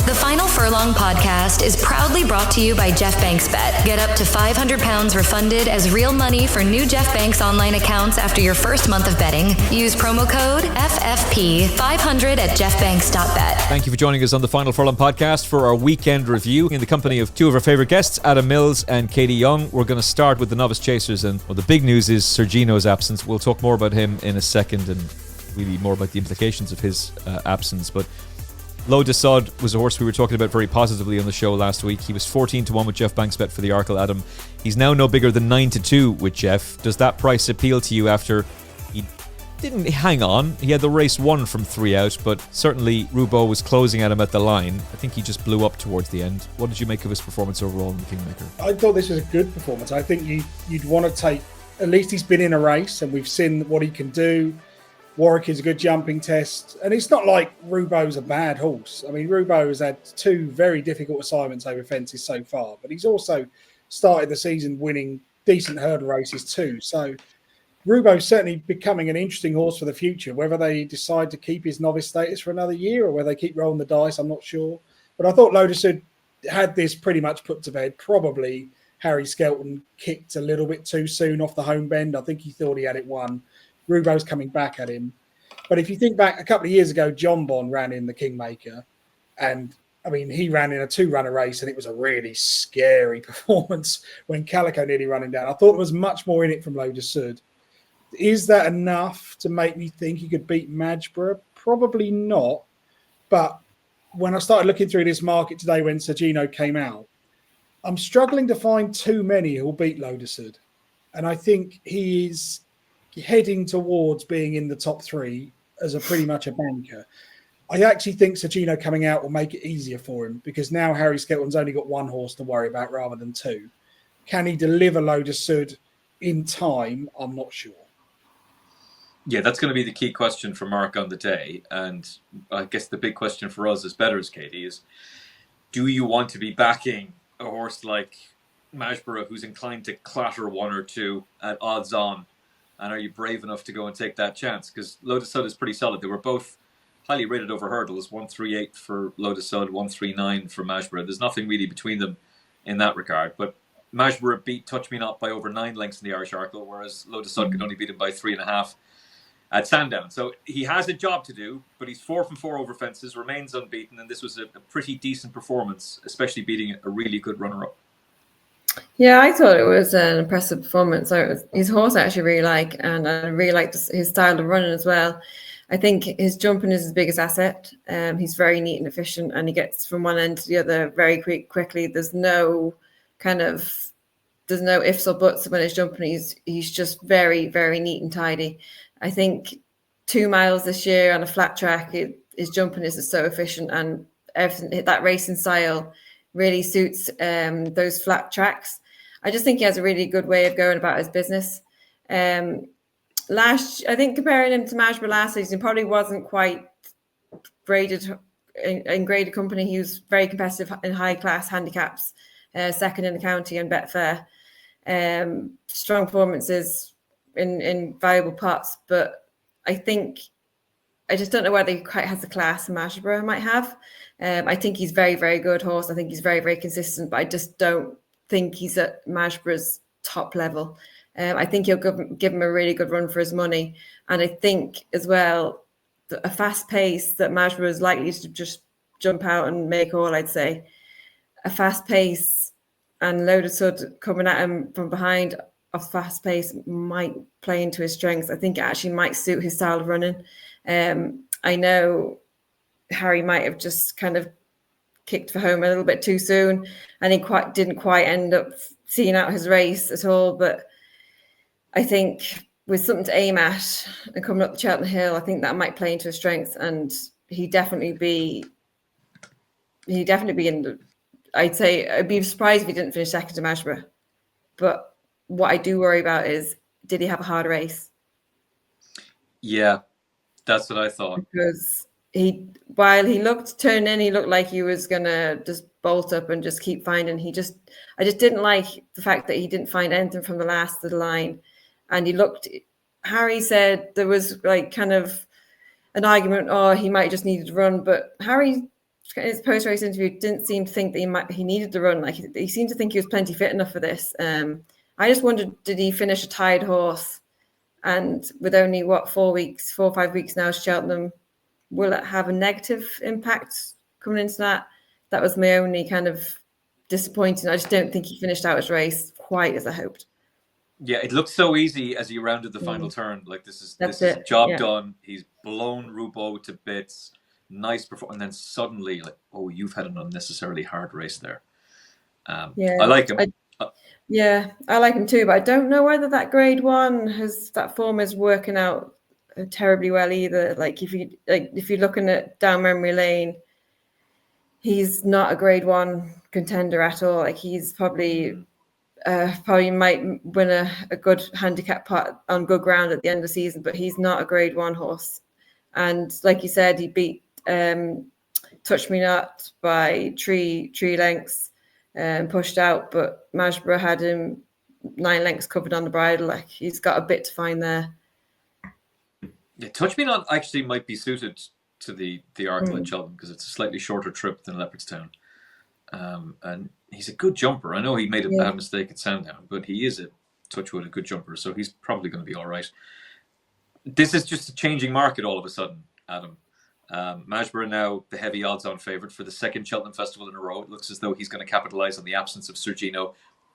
The Final Furlong podcast is proudly brought to you by Jeff Banks Bet. Get up to £500 refunded as real money for new Jeff Banks online accounts after your first month of betting. Use promo code FFP500 at jeffbanks.bet. Thank you for joining us on the Final Furlong podcast for our weekend review in the company of two of our favourite guests, Adam Mills and Katie Young. We're going to start with the Novice Chasers, and the big news is Sir Gino's absence. We'll talk more about him in a second and really more about the implications of his absence. But Lo de Sod was a horse we were talking about very positively on the show last week. He was 14-1 with Jeff Banks Bet for the Arkle, Adam. He's now no bigger than 9-2 with Jeff. Does that price appeal to you after he didn't hang on? He had the race won from 3 out, but certainly Roubaud was closing at him at the line. I think he just blew up towards the end. What did you make of his performance overall in the Kingmaker? I thought this was a good performance. I think you'd want to take, at least he's been in a race and we've seen what he can do. Warwick is a good jumping test. And it's not like Roubaud's a bad horse. I mean, Roubaud has had 2 very difficult assignments over fences so far, but he's also started the season winning decent hurdle races too. So Roubaud's certainly becoming an interesting horse for the future. Whether they decide to keep his novice status for another year or whether they keep rolling the dice, I'm not sure. But I thought Lo de Sod had this pretty much put to bed. Probably Harry Skelton kicked a little bit too soon off the home bend. I think he thought he had it won. Roubaud's coming back at him. But if you think back a couple of years ago, John Bond ran in the Kingmaker. And, I mean, he ran in a 2-runner race and it was a really scary performance when Calico nearly running down. I thought there was much more in it from Lo de Sod. Is that enough to make me think he could beat Magborough? Probably not. But when I started looking through this market today when Sir Gino came out, I'm struggling to find too many who will beat Lo de Sod. And I think he is heading towards being in the top 3 as a pretty much a banker. I actually think Sir Gino coming out will make it easier for him because now Harry Skelton's only got 1 horse to worry about rather than 2. Can he deliver Lo de Sod in time? I'm not sure. Yeah, that's going to be the key question for Mark on the day. And I guess the big question for us as bettors, Katie, is do you want to be backing a horse like Magborough who's inclined to clatter 1 or 2 at odds on? And are you brave enough to go and take that chance? Because Lo de Sod is pretty solid. They were both highly rated over hurdles. 138 for Lo de Sod, 139 for Magborough. There's nothing really between them in that regard. But Magborough beat Touch Me Not by over 9 lengths in the Irish Arkle, whereas Lo de Sod could only beat him by 3.5 at Sandown. So he has a job to do, but he's 4 from 4 over fences, remains unbeaten, and this was a pretty decent performance, especially beating a really good runner-up. Yeah, I thought it was an impressive performance. His horse I actually really like, and I really like his style of running as well. I think his jumping is his biggest asset. He's very neat and efficient, and he gets from one end to the other very quickly. There's no ifs or buts when he's jumping. He's just very, very neat and tidy. I think 2 miles this year on a flat track, his jumping is so efficient, and everything, that racing style really suits those flat tracks. I just think he has a really good way of going about his business. I think comparing him to Magborough last season, probably wasn't quite graded in graded company. He was very competitive in high class handicaps, second in the county and Betfair. Strong performances in valuable pots, but I just don't know whether he quite has the class Magborough might have. I think he's very, very good horse. I think he's very, very consistent, but I just don't think he's at Magborough's top level. I think he'll give him a really good run for his money. And I think as well, a fast pace that Magborough is likely to just jump out and make all, I'd say. A fast pace and Lo de Sod coming at him from behind off fast pace might play into his strengths. I think it actually might suit his style of running. I know Harry might have just kind of kicked for home a little bit too soon, and he didn't quite end up seeing out his race at all. But I think with something to aim at and coming up the Cheltenham Hill, I think that might play into his strengths, and he'd definitely be in the. I'd say I'd be surprised if he didn't finish second to Magborough. But what I do worry about is, did he have a hard race? Yeah, that's what I thought. Because while he looked turned in, he looked like he was gonna just bolt up and just keep finding. I just didn't like the fact that he didn't find anything from the last of the line, and Harry said there was like kind of an argument. Oh, he might just need to run, but Harry in his post-race interview, didn't seem to think that he needed the run. Like he seemed to think he was plenty fit enough for this. I just wondered, did he finish a tired horse? And with only 4 or 5 weeks now, Cheltenham, will it have a negative impact coming into that? That was my only kind of disappointing. I just don't think he finished out his race quite as I hoped. Yeah, it looked so easy as he rounded the final turn. Like this is a job done. He's blown Roubaud to bits. Nice performance, and then suddenly, like, oh, you've had an unnecessarily hard race there. I like him. I like him too, but I don't know whether that grade 1 that form is working out terribly well either. Like if you're looking at down memory lane, he's not a grade 1 contender at all. Like he's probably might win a good handicap part on good ground at the end of the season, but he's not a grade 1 horse. And like you said, he beat Touch Me Not by three lengths and pushed out, but Majborough had him 9 lengths covered on the bridle. Like he's got a bit to find there. Yeah, Touch Me Not actually might be suited to the Arkle at Cheltenham because it's a slightly shorter trip than Leopardstown. And he's a good jumper. I know he made a bad mistake at Sandown, but he is a good jumper, so he's probably going to be all right. This is just a changing market all of a sudden, Adam. Majborough now the heavy odds-on favourite for the second Cheltenham Festival in a row. It looks as though he's going to capitalise on the absence of Sir Gino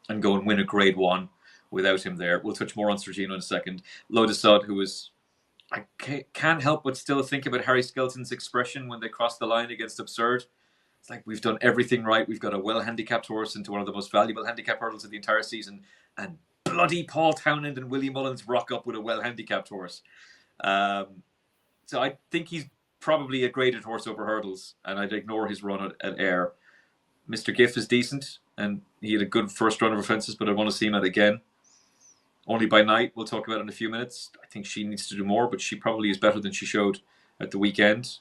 and go and win a grade 1 without him there. We'll touch more on Sir Gino in a second. Lodesod, who is... I can't help but still think about Harry Skelton's expression when they crossed the line against Absurd. It's like, we've done everything right. We've got a well-handicapped horse into one of the most valuable handicap hurdles of the entire season. And bloody Paul Townend and Willie Mullins rock up with a well-handicapped horse. So I think he's probably a graded horse over hurdles, and I'd ignore his run at Ayr. Mr. Giff is decent, and he had a good first run of fences, but I want to see him at again. Only by Night, we'll talk about it in a few minutes. I think she needs to do more, but she probably is better than she showed at the weekend.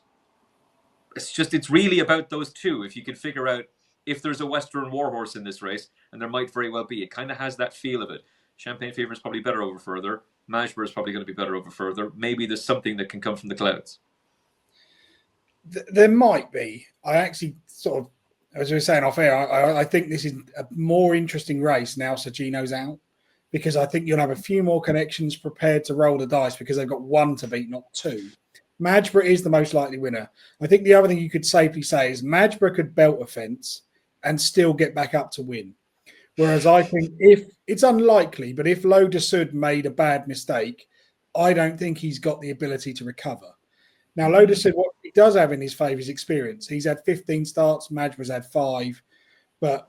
It's really about those two. If you can figure out if there's a Western Warhorse in this race, and there might very well be, it kind of has that feel of it. Champagne Fever is probably better over further. Majborough is probably going to be better over further. Maybe there's something that can come from the clouds. There might be. I actually sort of, as we were saying off air, I think this is a more interesting race now Sir Gino's out, because I think you'll have a few more connections prepared to roll the dice because they've got 1 to beat, not 2. Majborough is the most likely winner. I think the other thing you could safely say is Majborough could belt a fence and still get back up to win. Whereas I think if it's unlikely, but if Lodesud made a bad mistake, I don't think he's got the ability to recover. Now, Lodesud, what he does have in his favour is experience. He's had 15 starts, Majborough's had 5, but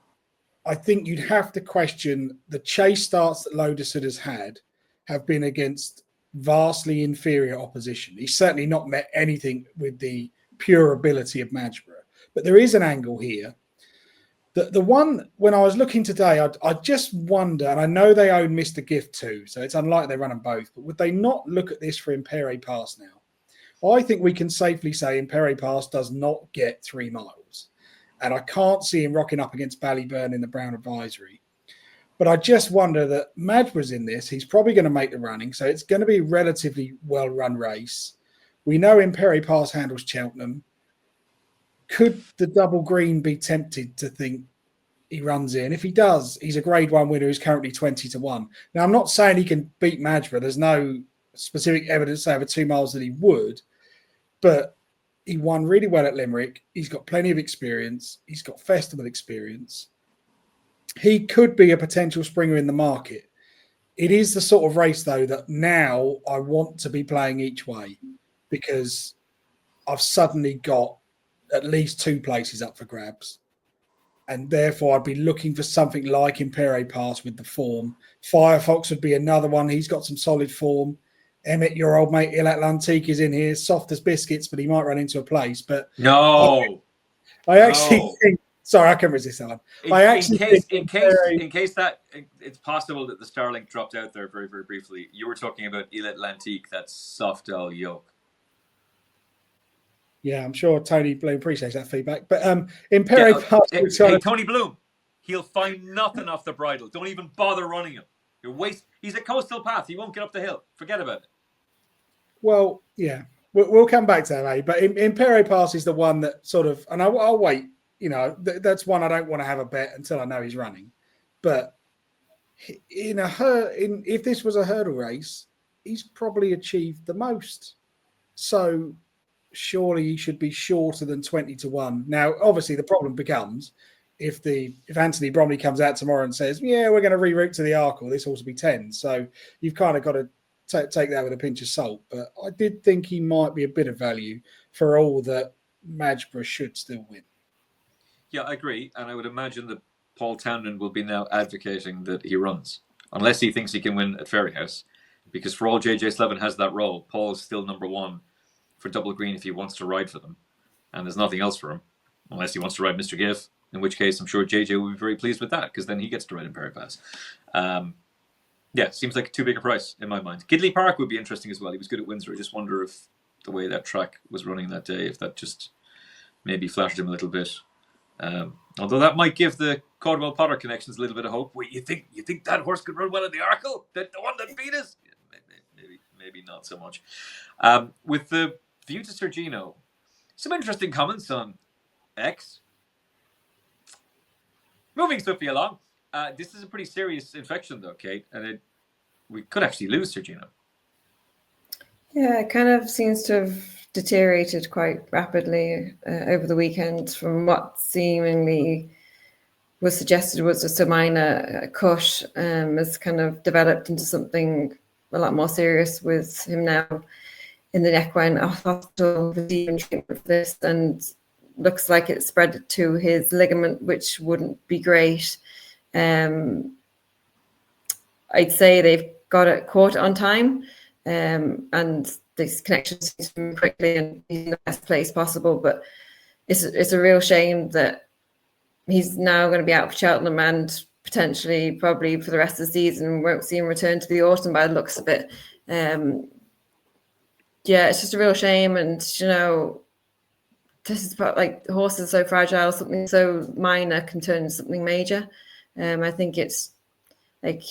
I think you'd have to question the chase starts that Lodesud has had have been against vastly inferior opposition. He's certainly not met anything with the pure ability of Majborough. But there is an angle here. The one, when I was looking today, I just wonder, and I know they own Mr. Gift too, so it's unlikely they run them both, but would they not look at this for Impere Pass now? I think we can safely say Impere Pass does not get 3 miles. And I can't see him rocking up against Ballyburn in the Brown Advisory. But I just wonder that Majborough's in this. He's probably going to make the running, so it's going to be a relatively well-run race. We know Impere Pass handles Cheltenham. Could the double green be tempted to think he runs in? If he does, he's a grade 1 winner who's currently 20-1. Now, I'm not saying he can beat Majborough. There's no specific evidence over 2 miles that he would. But he won really well at Limerick. He's got plenty of experience. He's got festival experience. He could be a potential springer in the market. It is the sort of race, though, that now I want to be playing each way because I've suddenly got at least 2 places up for grabs. And therefore, I'd be looking for something like Impere Pass with the form. Firefox would be another one. He's got some solid form. Emmet, your old mate, Il Atlantique is in here, soft as biscuits, but he might run into a place. But no, I actually think. Sorry, I can resist that one. In case that it's possible that the Starlink dropped out there very, very briefly. You were talking about Il Atlantique, that soft old yoke. Yeah, I'm sure Tony Bloom appreciates that feedback. But Impere Pass. Hey, Tony Bloom, he'll find nothing off the bridle. Don't even bother running him. He's a coastal path. He won't get up the hill. Forget about it. Well, yeah. We'll come back to that, mate. But Impero Pass is the one that sort of, and I'll wait. You know, that's one I don't want to have a bet until I know he's running. But if this was a hurdle race, he's probably achieved the most. So surely he should be shorter than 20-1. Now, obviously, the problem becomes if Anthony Bromley comes out tomorrow and says, "Yeah, we're going to reroute to the Arkle, this horse will be 10." So you've kind of got to take that with a pinch of salt. But I did think he might be a bit of value for all that Madgeborough should still win. Yeah, I agree. And I would imagine that Paul Townend will be now advocating that he runs, unless he thinks he can win at Fairyhouse. Because for all JJ Slevin has that role, Paul is still number one for Double Green if he wants to ride for them. And there's nothing else for him, unless he wants to ride Mr. Giff, in which case I'm sure JJ will be very pleased with that, because then he gets to ride in Perry Pass. Yeah, seems like too big a price in my mind. Gidley Park would be interesting as well. He was good at Windsor. I just wonder if the way that track was running that day, if that just maybe flattered him a little bit. Although that might give the Caldwell Potter connections a little bit of hope. Wait, you think that horse could run well in the Arkle? The one that beat us? Maybe not so much. With the view to Sir Gino, some interesting comments on X. Moving swiftly along. This is a pretty serious infection, though, Kate, and we could actually lose Sir Gino. Yeah, it kind of seems to have deteriorated quite rapidly over the weekend from what seemingly was suggested was just a minor cut, has kind of developed into something a lot more serious with him now in the equine hospital receiving treatment for this, and looks like it spread to his ligament, which wouldn't be great. I'd say they've got it caught on time, and this connection seems to move quickly and he's in the best place possible. But it's a real shame that he's now going to be out for Cheltenham and potentially probably for the rest of the season. Won't see him return to the autumn by the looks of it. Yeah, it's just a real shame. And, you know, this is about, like, horses are so fragile, something so minor can turn into something major. I think it's like,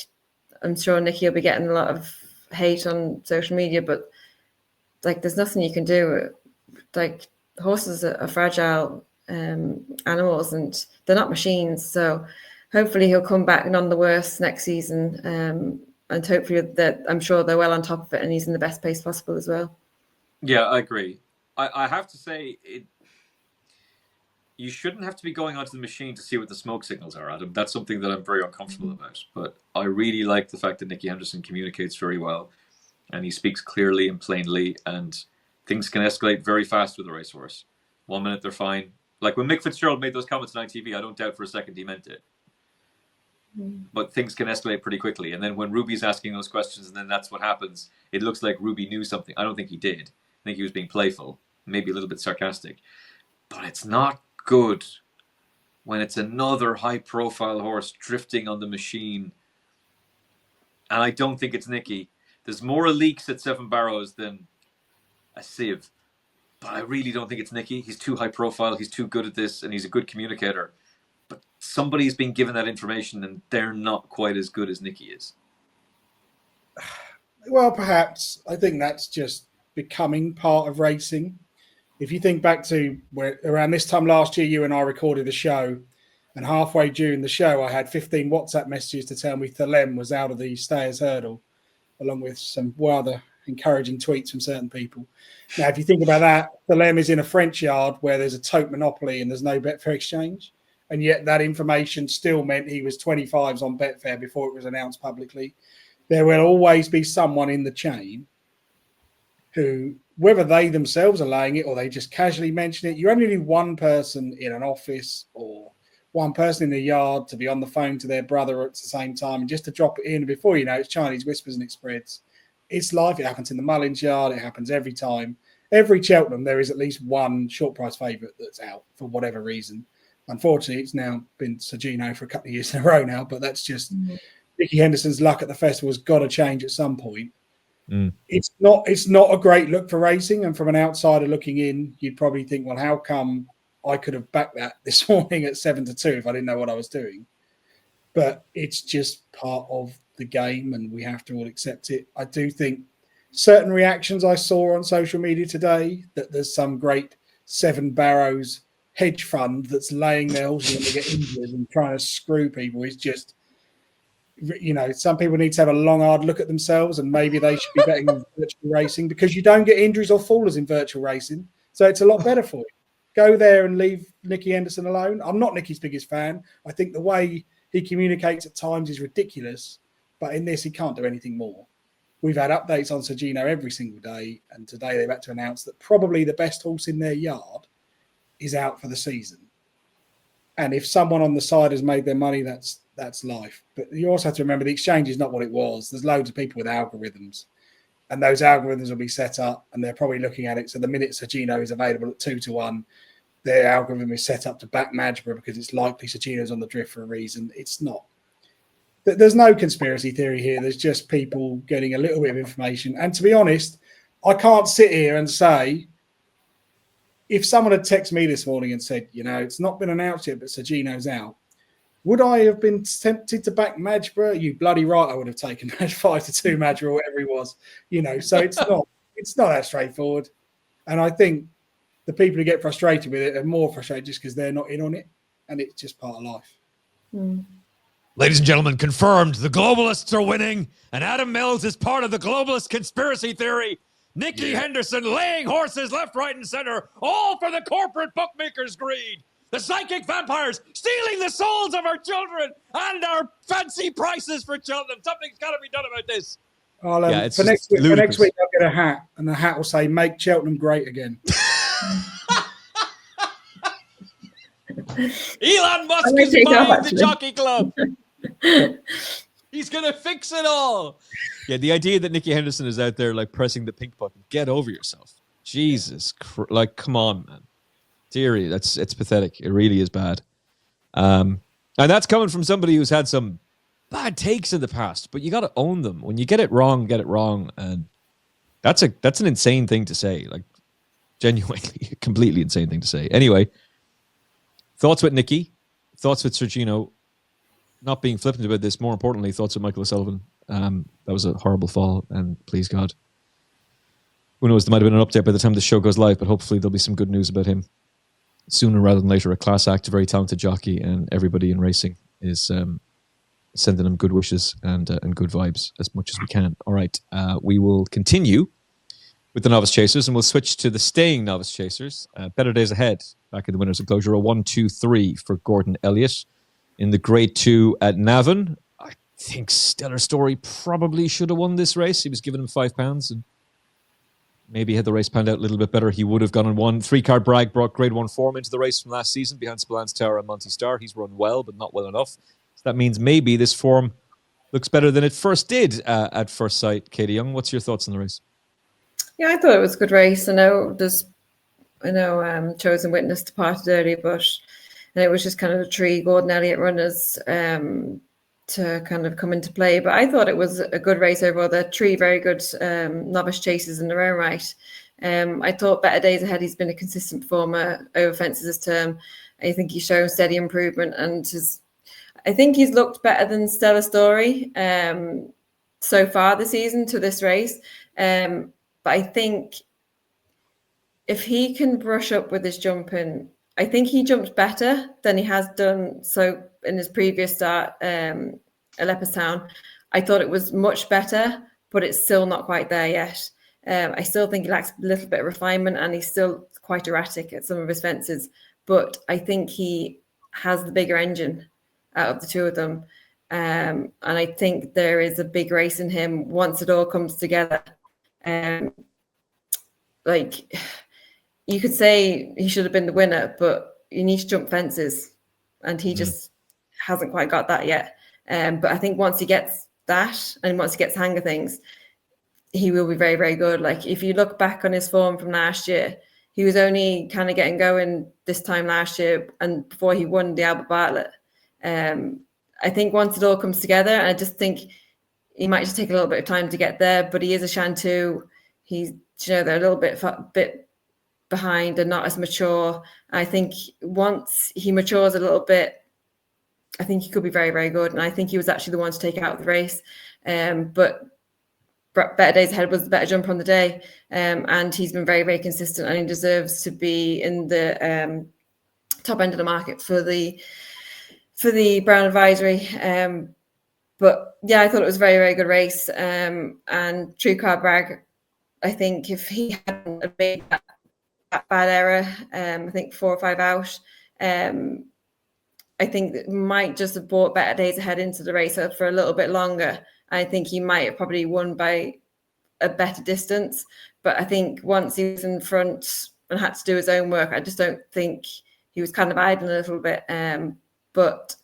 I'm sure Nicky will be getting a lot of hate on social media, but like, there's nothing you can do. Like, horses are fragile animals and they're not machines. So hopefully he'll come back none the worse next season. And hopefully that, I'm sure they're well on top of it and he's in the best place possible as well. Yeah, I agree. I have to say, you shouldn't have to be going onto the machine to see what the smoke signals are, Adam. That's something that I'm very uncomfortable about. But I really like the fact that Nicky Henderson communicates very well and he speaks clearly and plainly, and things can escalate very fast with a racehorse. 1 minute they're fine. Like when Mick Fitzgerald made those comments on ITV, I don't doubt for a second he meant it. But things can escalate pretty quickly. And then when Ruby's asking those questions and then that's what happens, it looks like Ruby knew something. I don't think he did. I think he was being playful, maybe a little bit sarcastic. But it's not good when it's another high-profile horse drifting on the machine. And I don't think it's Nicky. There's more leaks at Seven Barrows than a sieve. But I really don't think it's Nicky. He's too high-profile. He's too good at this, and he's a good communicator. But somebody's been given that information, and they're not quite as good as Nicky is. Well, perhaps. I think that's just becoming part of racing. If you think back to where around this time last year, you and I recorded the show, and halfway during the show, I had 15 WhatsApp messages to tell me Thelem was out of the Stayers Hurdle, along with some rather encouraging tweets from certain people. Now, if you think about that, Thelem is in a French yard where there's a tote monopoly and there's no Betfair exchange, and yet that information still meant he was 25s on Betfair before it was announced publicly. There will always be someone in the chain who, whether they themselves are laying it or they just casually mention it, you only need one person in an office or one person in the yard to be on the phone to their brother at the same time and just to drop it in. Before you know, it's Chinese whispers and it spreads. It's life. It happens in the Mullins yard. It happens every time. Every Cheltenham, there is at least one short price favourite that's out for whatever reason. Unfortunately, it's now been Sir Gino for a couple of years in a row now, but that's just Nicky Henderson's luck at the festival has got to change at some point. It's not a great look for racing, and from an outsider looking in, you'd probably think, well, how come I could have backed that this morning at 7-2 if I didn't know what I was doing? But it's just part of the game, and we have to all accept it. I do think certain reactions I saw on social media today that there's some great Seven Barrows hedge fund that's laying their horses when they get injured and trying to screw people is just, some people need to have a long, hard look at themselves, and maybe they should be betting on virtual racing, because you don't get injuries or fallers in virtual racing. So it's a lot better for you. Go there and leave Nicky Henderson alone. I'm not Nicky's biggest fan. I think the way he communicates at times is ridiculous, but in this, he can't do anything more. We've had updates on Sir Gino every single day, and today they've had to announce that probably the best horse in their yard is out for the season. And if someone on the side has made their money, that's life. But you also have to remember the exchange is not what it was. There's loads of people with algorithms, and those algorithms will be set up, and they're probably looking at it. So the minute Sir Gino is available at 2-1, their algorithm is set up to back Madgeborough because it's likely Sir Gino's on the drift for a reason. It's not. There's no conspiracy theory here. There's just people getting a little bit of information. And to be honest, I can't sit here and say, if someone had texted me this morning and said, it's not been announced yet, but Sir Gino's out, would I have been tempted to back Madgeborough? You bloody right, I would have taken 5-2 Madgeborough or whatever he was. So it's not that straightforward. And I think the people who get frustrated with it are more frustrated just because they're not in on it, and it's just part of life. Ladies and gentlemen, confirmed. The globalists are winning, and Adam Mills is part of the globalist conspiracy theory. Nicky Henderson laying horses left, right, and center, all for the corporate bookmakers' greed. The psychic vampires stealing the souls of our children and our fancy prices for Cheltenham. Something's got to be done about this. For next week, I'll get a hat, and the hat will say, "Make Cheltenham great again." Elon Musk is buying the Jockey Club. He's going to fix it all. Yeah, the idea that Nicky Henderson is out there like pressing the pink button. Get over yourself. Jesus Christ. Like, come on, man. Dearie, it's pathetic. It really is bad. And that's coming from somebody who's had some bad takes in the past, but you got to own them. When you get it wrong, get it wrong. And that's an insane thing to say. Like, genuinely, completely insane thing to say. Anyway, thoughts with Nicky, thoughts with Sir Gino, not being flippant about this. More importantly, thoughts with Michael O'Sullivan. That was a horrible fall, and please God, who knows, there might have been an update by the time the show goes live, but hopefully there'll be some good news about him sooner rather than later. A class act, a very talented jockey, and everybody in racing is sending him good wishes and good vibes as much as we can. All right, we will continue with the Novice Chasers, and we'll switch to the staying Novice Chasers. Better days ahead. Back in the winners' enclosure, a 1-2-3 for Gordon Elliott in the Grade 2 at Navan. I think Stellar Story probably should have won this race. He was giving him £5, and maybe had the race panned out a little bit better, he would have gone and won. 3-card Bragg brought Grade 1 form into the race from last season behind Spillane Tower and Monty Star. He's run well, but not well enough. So that means maybe this form looks better than it first did at first sight. Katie Young, what's your thoughts on the race? Yeah, I thought it was a good race. I know Chosen Witness departed early, but it was just kind of the three Gordon Elliott runners to kind of come into play. But I thought it was a good race overall. There are three very good novice chasers in their own right. I thought Better Days Ahead, he's been a consistent performer over fences this term. I think he's shown steady improvement, and I think he's looked better than Stellar Story so far this season to this race. But I think if he can brush up with his jumping, I think he jumped better than he has done so in his previous start at Leopardstown. I thought it was much better, but it's still not quite there yet. I still think he lacks a little bit of refinement, and he's still quite erratic at some of his fences. But I think he has the bigger engine out of the two of them. And I think there is a big race in him once it all comes together. Like, you could say he should have been the winner, but you need to jump fences, and he just hasn't quite got that yet. But I think once he gets that, and once he gets the hang of things, he will be very, very good. Like, if you look back on his form from last year, he was only kind of getting going this time last year, and before he won the Albert Bartlett. I think once it all comes together, and I just think he might just take a little bit of time to get there, but he is a Shantou. He's, they're a little bit behind and not as mature. I think once he matures a little bit, I think he could be very, very good. And I think he was actually the one to take out the race. But Better Days Ahead was the better jumper on the day, and he's been very, very consistent, and he deserves to be in the top end of the market for the Brown Advisory. But yeah, I thought it was a very, very good race. And True Car Bragg, I think if he hadn't made that bad error, I think 4 or 5 out, I think that might just have brought Better Days Ahead into the race for a little bit longer. I think he might have probably won by a better distance. But I think once he was in front and had to do his own work, I just don't think he was kind of idling a little bit. But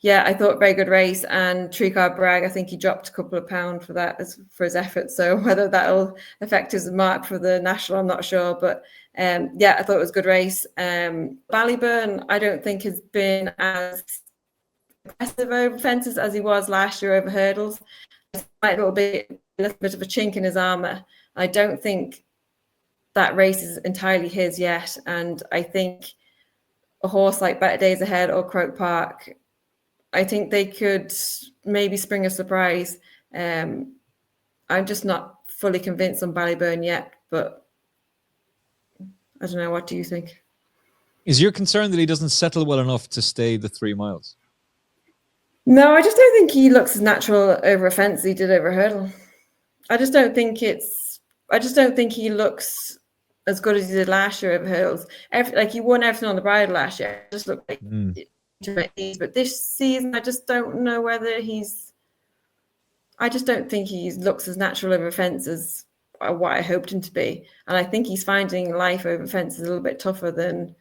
yeah, I thought very good race. And True Car Bragg, I think he dropped a couple of pounds for that, for his effort. So whether that'll affect his mark for the national, I'm not sure. But yeah, I thought it was a good race. Ballyburn, I don't think has been as aggressive over fences as he was last year over hurdles. A little bit of a chink in his armour. I don't think that race is entirely his yet. And I think a horse like Better Days Ahead or Croke Park, I think they could maybe spring a surprise. I'm just not fully convinced on Ballyburn yet, but I don't know. What do you think? Is your concern that he doesn't settle well enough to stay the 3 miles? No, I just don't think he looks as natural over a fence as he did over a hurdle. I just don't think he looks as good as he did last year over hurdles. Like he won everything on the bridle last year. It just looked like but this season, I just don't know whether I just don't think he looks as natural over fence as what I hoped him to be. And I think he's finding life over fence is a little bit tougher than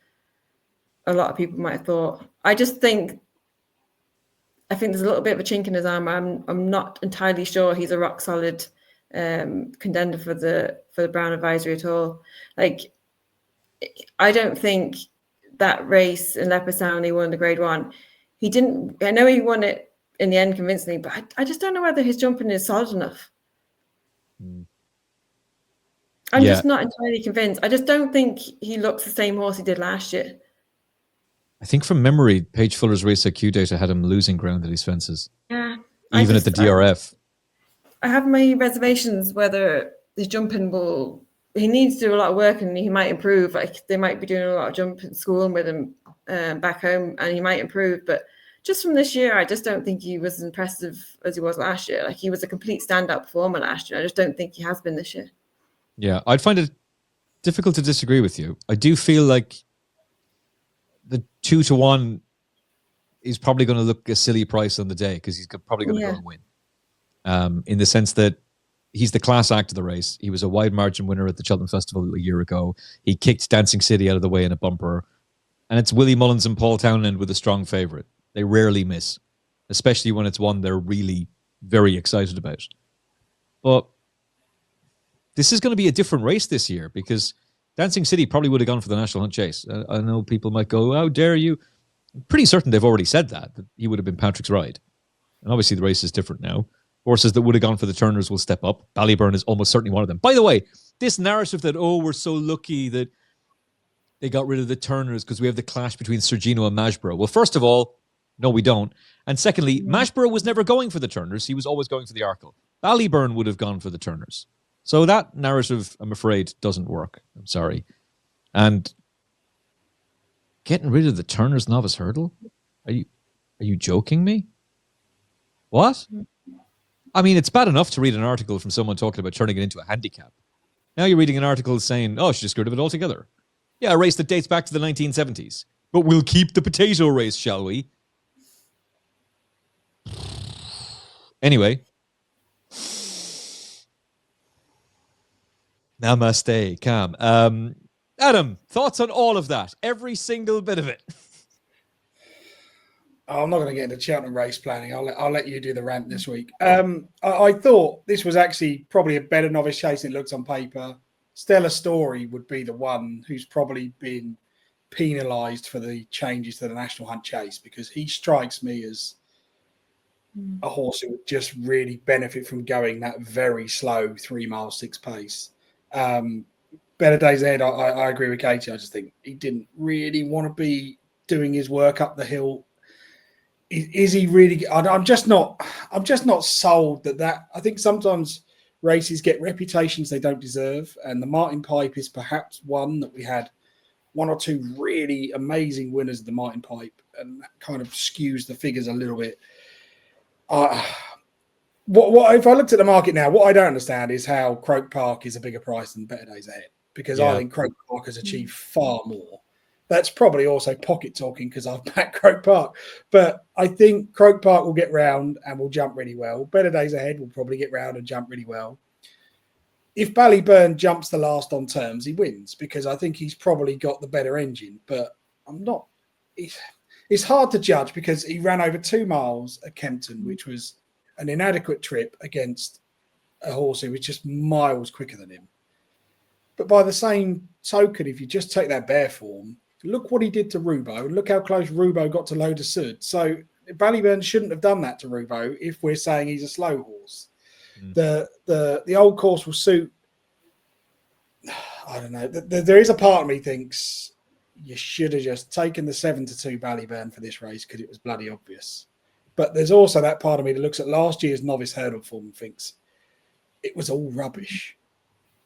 a lot of people might have thought. I think there's a little bit of a chink in his armor. I'm not entirely sure he's a rock solid contender for the Brown Advisory at all. Like, I don't think that race in Leopardstown he won the Grade 1. He didn't. I know he won it in the end convincingly, but I just don't know whether his jumping is solid enough. I'm just not entirely convinced. I just don't think he looks the same horse he did last year. I think from memory, Paige Fuller's race IQ data had him losing ground at his fences. Yeah. Even at the DRF. I have my reservations whether his jumping he needs to do a lot of work and he might improve. Like they might be doing a lot of jumping schooling with him back home and he might improve. But just from this year, I just don't think he was as impressive as he was last year. Like he was a complete standout performer last year. I just don't think he has been this year. Yeah, I'd find it difficult to disagree with you. I do feel like the 2-1 is probably going to look a silly price on the day because he's probably going to go and win. In the sense that he's the class act of the race. He was a wide margin winner at the Cheltenham Festival a year ago. He kicked Dancing City out of the way in a bumper. And it's Willie Mullins and Paul Townend with a strong favourite. They rarely miss, especially when it's one they're really very excited about. But this is going to be a different race this year because Dancing City probably would have gone for the National Hunt Chase. I know people might go, how dare you? I'm pretty certain they've already said that he would have been Patrick's ride. And obviously the race is different now. Horses that would have gone for the Turners will step up. Ballyburn is almost certainly one of them. By the way, this narrative that, we're so lucky that they got rid of the Turners because we have the clash between Sir Gino and Mashborough. Well, first of all, no, we don't. And secondly, Mashborough was never going for the Turners. He was always going for the Arkle. Ballyburn would have gone for the Turners. So that narrative, I'm afraid, doesn't work. I'm sorry. And getting rid of the Turners Novice Hurdle? Are you joking me? What? I mean, it's bad enough to read an article from someone talking about turning it into a handicap. Now you're reading an article saying, she just got rid of it altogether. Yeah, a race that dates back to the 1970s. But we'll keep the potato race, shall we? Anyway. Namaste, Cam. Adam, thoughts on all of that? Every single bit of it. I'm not going to get into Cheltenham race planning. I'll let you do the rant this week. I thought this was actually probably a better novice chase than it looks on paper. Stella Story would be the one who's probably been penalised for the changes to the National Hunt Chase because he strikes me as a horse who would just really benefit from going that very slow 3 mile 6 pace. Better Days Ahead, I agree with Katie. I just think he didn't really want to be doing his work up the hill. Is he really? I'm just not sold that. I think sometimes races get reputations they don't deserve, and the Martin Pipe is perhaps one that we had one or two really amazing winners of the Martin Pipe, and that kind of skews the figures a little bit. What if I looked at the market now, what I don't understand is how Croke Park is a bigger price than Better Days Ahead, because I think Croke Park has achieved far more. That's probably also pocket talking because I've backed Croke Park. But I think Croke Park will get round and will jump really well. Better Days Ahead will probably get round and jump really well. If Ballyburn jumps the last on terms, he wins, because I think he's probably got the better engine. But I'm not... It's hard to judge because he ran over 2 miles at Kempton, which was an inadequate trip against a horse who was just miles quicker than him. But by the same token, if you just take that bare form, look what he did to Rubo, and look how close Rubo got to Low de Sud. So Ballyburn shouldn't have done that to Rubo if we're saying he's a slow horse. The old course will suit. I don't know. There is a part of me thinks you should have just taken the 7-2 Ballyburn for this race because it was bloody obvious. But there's also that part of me that looks at last year's Novice Hurdle form and thinks it was all rubbish.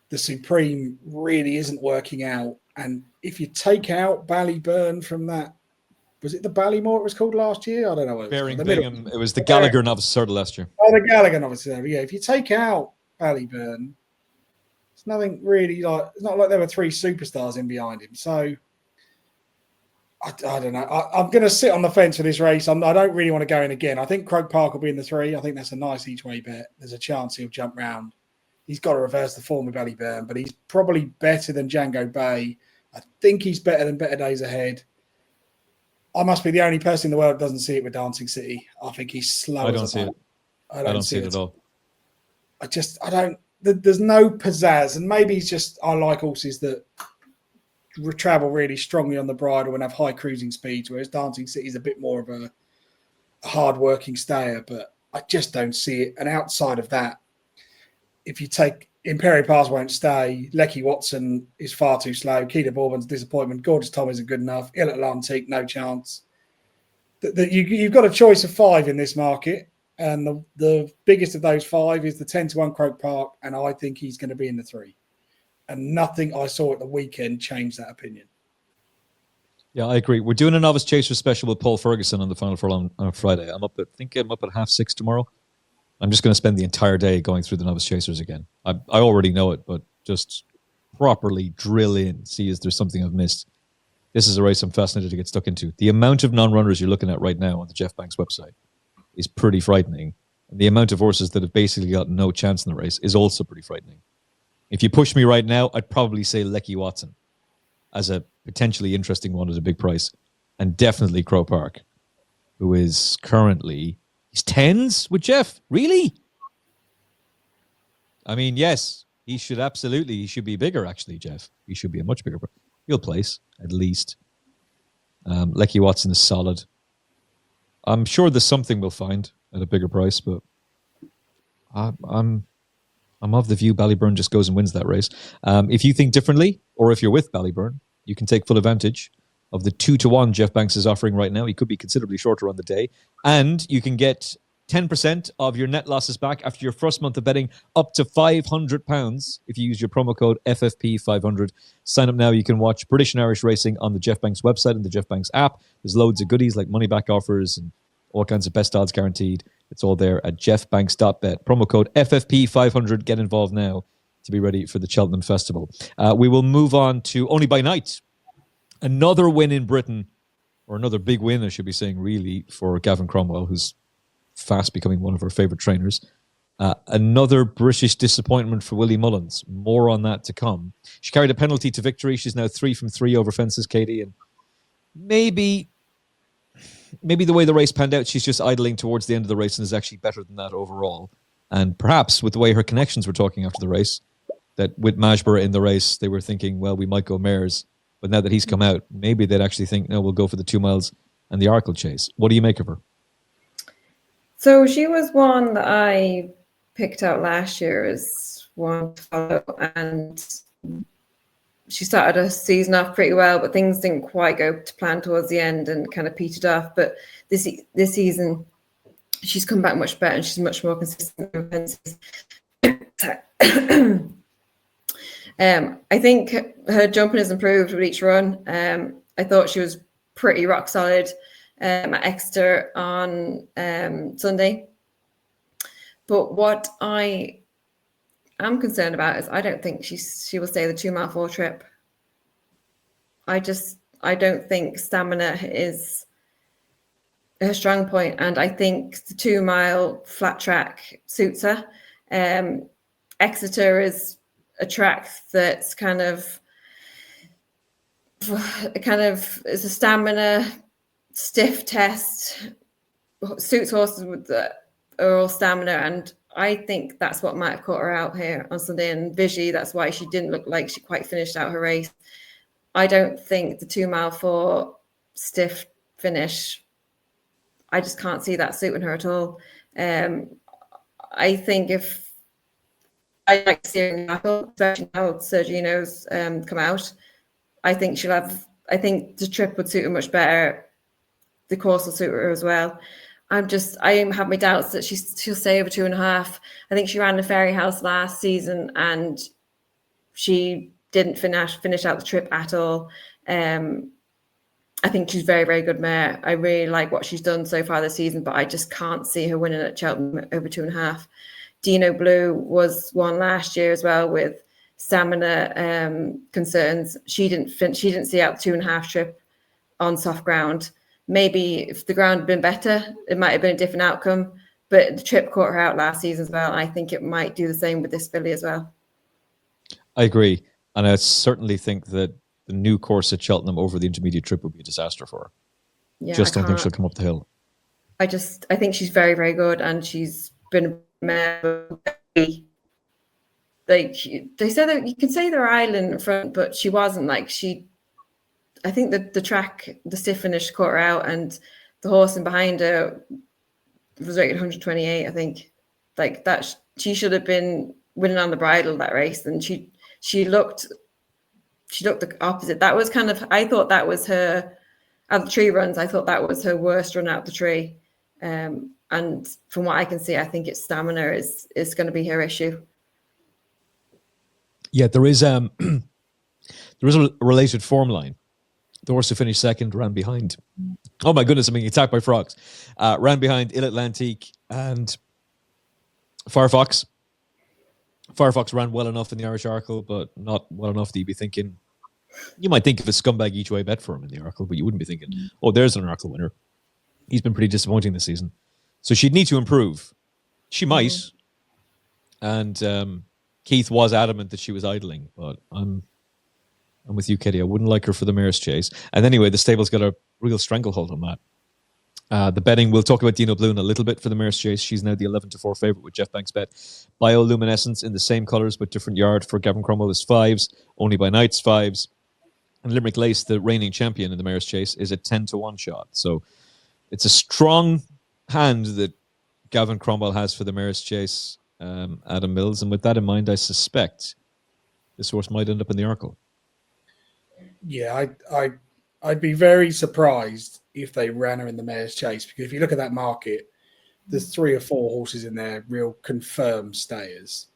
The Supreme really isn't working out. And if you take out Ballyburn from that, was it the Ballymore it was called last year? I don't know. It was the Gallagher Novice Hurdle last year. Oh, the Gallagher Novice Hurdle. Yeah, if you take out Ballyburn, it's nothing really like. It's not like there were 3 superstars in behind him. So I don't know. I'm going to sit on the fence for this race. I don't really want to go in again. I think Croke Park will be in the 3. I think that's a nice each way bet. There's a chance he'll jump round. He's got to reverse the form with Ballyburn, but he's probably better than Django Bay. I think he's better than Better Days Ahead. I must be the only person in the world that doesn't see it with Dancing City. I think he's slow. I don't see it. I don't see it at all. I don't. There's no pizzazz, and maybe it's just I like horses that travel really strongly on the bridle and have high cruising speeds, whereas Dancing City is a bit more of a hard-working stayer. But I just don't see it. And outside of that, if you take Imperial Pass won't stay, Lecky Watson is far too slow, Keita Bourbon's disappointment, Gorgeous Tom isn't good enough, Ill Atlantique, no chance. You've got a choice of 5 in this market, and the biggest of those 5 is the 10-1 Croke Park, and I think he's going to be in the 3. And nothing I saw at the weekend changed that opinion. Yeah, I agree. We're doing a Novice Chaser special with Paul Ferguson on the Final Furlong on Friday. I'm up at 6:30 tomorrow. I'm just going to spend the entire day going through the Novice Chasers again. I already know it, but just properly drill in, see if there's something I've missed. This is a race I'm fascinated to get stuck into. The amount of non-runners you're looking at right now on the Jeff Banks website is pretty frightening. And the amount of horses that have basically got no chance in the race is also pretty frightening. If you push me right now, I'd probably say Lecky Watson as a potentially interesting one at a big price. And definitely Croke Park, who is currently... He's 10s with Jeff? Really? I mean, yes, he should be bigger, actually, Jeff. He should be a much bigger. He'll place, at least. Lecky Watson is solid. I'm sure there's something we'll find at a bigger price, but I'm of the view Ballyburn just goes and wins that race. If you think differently, or if you're with Ballyburn, you can take full advantage of the 2-1 Jeff Banks is offering right now. He could be considerably shorter on the day. And you can get 10% of your net losses back after your first month of betting, up to £500 if you use your promo code FFP500. Sign up now. You can watch British and Irish racing on the Jeff Banks website and the Jeff Banks app. There's loads of goodies like money back offers and all kinds of best odds guaranteed. It's all there at jeffbanks.bet. Promo code FFP500. Get involved now to be ready for the Cheltenham Festival. We will move on to Only by Night. Another win in Britain, or another big win, I should be saying, really, for Gavin Cromwell, who's fast becoming one of our favourite trainers. Another British disappointment for Willie Mullins. More on that to come. She carried a penalty to victory. She's now 3 from 3 over fences, Katie. And maybe the way the race panned out, she's just idling towards the end of the race and is actually better than that overall. And perhaps with the way her connections were talking after the race, that with Majborough in the race, they were thinking, well, we might go mares. But now that he's come out, maybe they'd actually think, no, we'll go for the 2 miles and the Arkle chase. What do you make of her? So she was one that I picked out last year as one to follow, and she started a season off pretty well, but things didn't quite go to plan towards the end and kind of petered off. But this season, she's come back much better and she's much more consistent. I think her jumping has improved with each run. I thought she was pretty rock solid at Exeter on Sunday. But what I am concerned about is I don't think she will stay the 2 mile 4 trip. I don't think stamina is her strong point, and I think the 2 mile flat track suits her. Exeter is a track that's kind of is a stamina stiff test, suits horses with the all stamina, and I think that's what might have caught her out here on Sunday. And visually, that's why she didn't look like she quite finished out her race. I don't think the 2 mile 4 stiff finish, I just can't see that suiting her at all. I think if I like seeing Arkle, especially now Sir Gino's come out, I think the trip would suit her much better. The course will suit her as well. I have my doubts that she'll stay over 2.5. I think she ran the Fairy House last season and she didn't finish out the trip at all. I think she's very, very good mare. I really like what she's done so far this season, but I just can't see her winning at Cheltenham over 2.5. Dino Blue was one last year as well with stamina concerns. She didn't see out the 2.5 trip on soft ground. Maybe if the ground had been better, it might have been a different outcome. But the trip caught her out last season as well. I think it might do the same with this filly as well. I agree. And I certainly think that the new course at Cheltenham over the intermediate trip would be a disaster for her. Yeah, don't think she'll come up the hill. I think she's very, very good, and she's been like they said that you can say they're idling in front, but she wasn't. Like I think that the track, the stiff finish caught her out, and the horse in behind her was rated 128. I think like that she should have been winning on the bridle that race, and she looked the opposite. That was kind of, I thought that was her, out the tree runs, I thought that was her worst run out the tree. And from what I can see, I think it's stamina is going to be her issue. Yeah, there is a related form line. The horse who finished second ran behind. Oh my goodness, I'm being attacked by frogs. Ran behind Il Atlantique and Firefox. Firefox ran well enough in the Irish Arkle, but not well enough that you'd be thinking. You might think of a scumbag each way bet for him in the Arkle, but you wouldn't be thinking, oh, there's an Arkle winner. He's been pretty disappointing this season. So she'd need to improve. She might. And Keith was adamant that she was idling, but I'm with you, Katie. I wouldn't like her for the Mare's Chase. And anyway, the stable's got a real stranglehold on that. The betting, we'll talk about Dino Blue in a little bit for the Mare's Chase. She's now the 11-4 favourite with Jeff Banks bet. Bioluminescence in the same colours but different yard for Gavin Cromwell is 5s, Only by Nights 5s. And Limerick Lace, the reigning champion in the Mare's Chase, is a 10-1 shot. So it's a strong hand that Gavin Cromwell has for the Mare's Chase, Adam Mills. And with that in mind, I suspect this horse might end up in the Arkle. Yeah, I'd be very surprised if they ran her in the Mare's Chase, because if you look at that market, there's 3 or 4 horses in there, real confirmed stayers.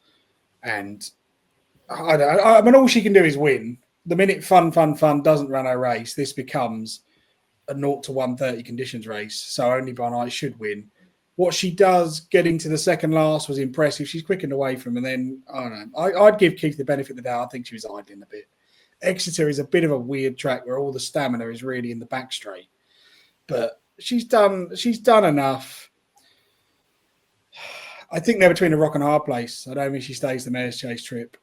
And I mean, all she can do is win. The minute Fun doesn't run her race, this becomes a 0-130 conditions race. So Only by Night should win. What she does getting to the second last was impressive. She's quickened away from him. And then, I don't know, I'd give Keith the benefit of the doubt. I think she was idling a bit. Exeter is a bit of a weird track where all the stamina is really in the back straight. But she's done enough. I think they're between a rock and a hard place. I don't think she stays the Mare's Chase trip.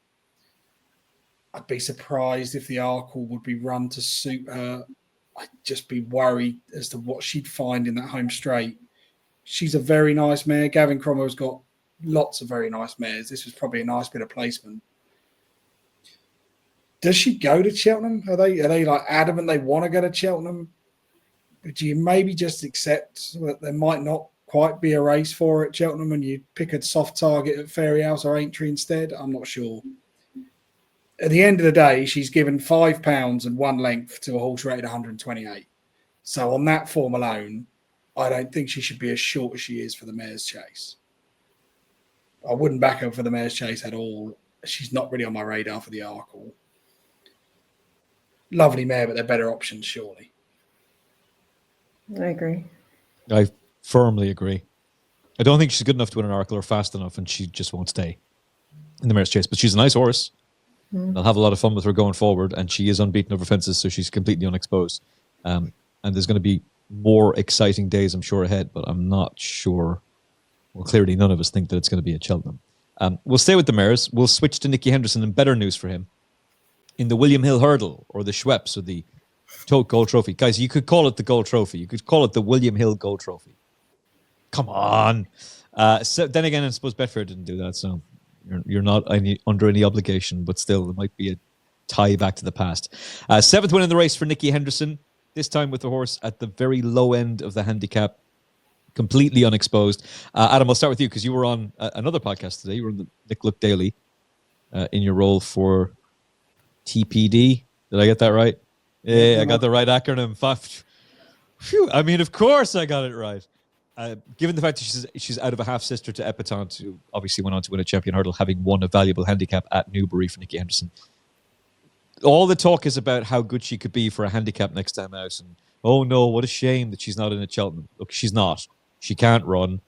I'd be surprised if the Arkle would be run to suit her. I'd just be worried as to what she'd find in that home straight. She's a very nice mare. Gavin Cromwell's got lots of very nice mares. This was probably a nice bit of placement. Does she go to Cheltenham? Are they like adamant they want to go to Cheltenham? Do you maybe just accept that there might not quite be a race for her at Cheltenham and you pick a soft target at Fairy House or Aintree instead? I'm not sure. At the end of the day, she's given £5 and 1 length to a horse rated 128. So on that form alone, I don't think she should be as short as she is for the Mare's Chase. I wouldn't back her for the Mare's Chase at all. She's not really on my radar for the Arkle. Lovely mare, but they're better options, surely. I agree. I firmly agree. I don't think she's good enough to win an Arkle or fast enough, and she just won't stay in the Mare's Chase. But she's a nice horse. I'll have a lot of fun with her going forward, and she is unbeaten over fences, so she's completely unexposed. And there's going to be more exciting days, I'm sure, ahead, but I'm not sure. Well, clearly none of us think that it's going to be at Cheltenham. We'll stay with the mares. We'll switch to Nicky Henderson, and better news for him. In the William Hill Hurdle, or the Schweppes, or the Tote Gold Trophy. Guys, you could call it the Gold Trophy. You could call it the William Hill Gold Trophy. Come on. So then again, I suppose Betfair didn't do that, so you're not under any obligation, but still, there might be a tie back to the past. Seventh win in the race for Nicky Henderson, this time with the horse at the very low end of the handicap, completely unexposed. Adam, I'll start with you, because you were on another podcast today. You were on the Nick Look Daily in your role for TPD. Did I get that right? Yeah, I got the right acronym. Phew. I mean, of course I got it right. Given the fact that she's out of a half-sister to Epatante, who obviously went on to win a champion hurdle, having won a valuable handicap at Newbury for Nicky Henderson. All the talk is about how good she could be for a handicap next time out. And, oh no, what a shame that she's not in a Cheltenham. Look, she's not. She can't run.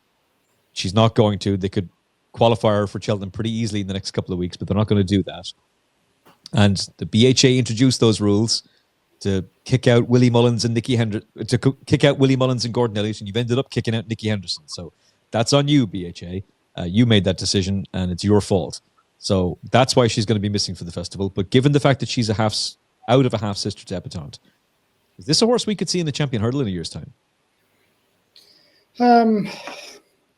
She's not going to. They could qualify her for Cheltenham pretty easily in the next couple of weeks, but they're not going to do that. And the BHA introduced those rules to kick out Willie Mullins and kick out Willie Mullins and Gordon Elliott, and you've ended up kicking out Nicky Henderson. So that's on you, BHA. You made that decision, and it's your fault. So that's why she's going to be missing for the festival. But given the fact that she's out of a half sister to Epatante, is this a horse we could see in the champion hurdle in a year's time?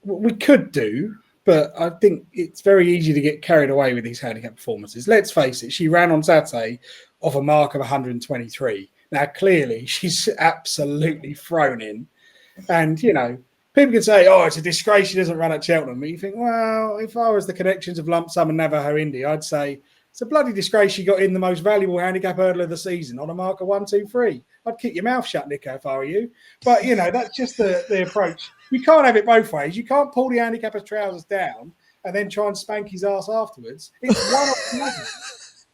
We could do, but I think it's very easy to get carried away with these handicap performances. Let's face it, she ran on Saturday off a mark of 123. Now, clearly, she's absolutely thrown in. And, you know, people can say, oh, it's a disgrace she doesn't run at Cheltenham. But you think, well, if I was the connections of Lump Sum and Navajo Indy, I'd say it's a bloody disgrace she got in the most valuable handicap hurdle of the season on a mark of 123. I'd keep your mouth shut, Nico, if I were you. But, you know, that's just the approach. You can't have it both ways. You can't pull the handicapper's trousers down and then try and spank his ass afterwards. It's one or the other.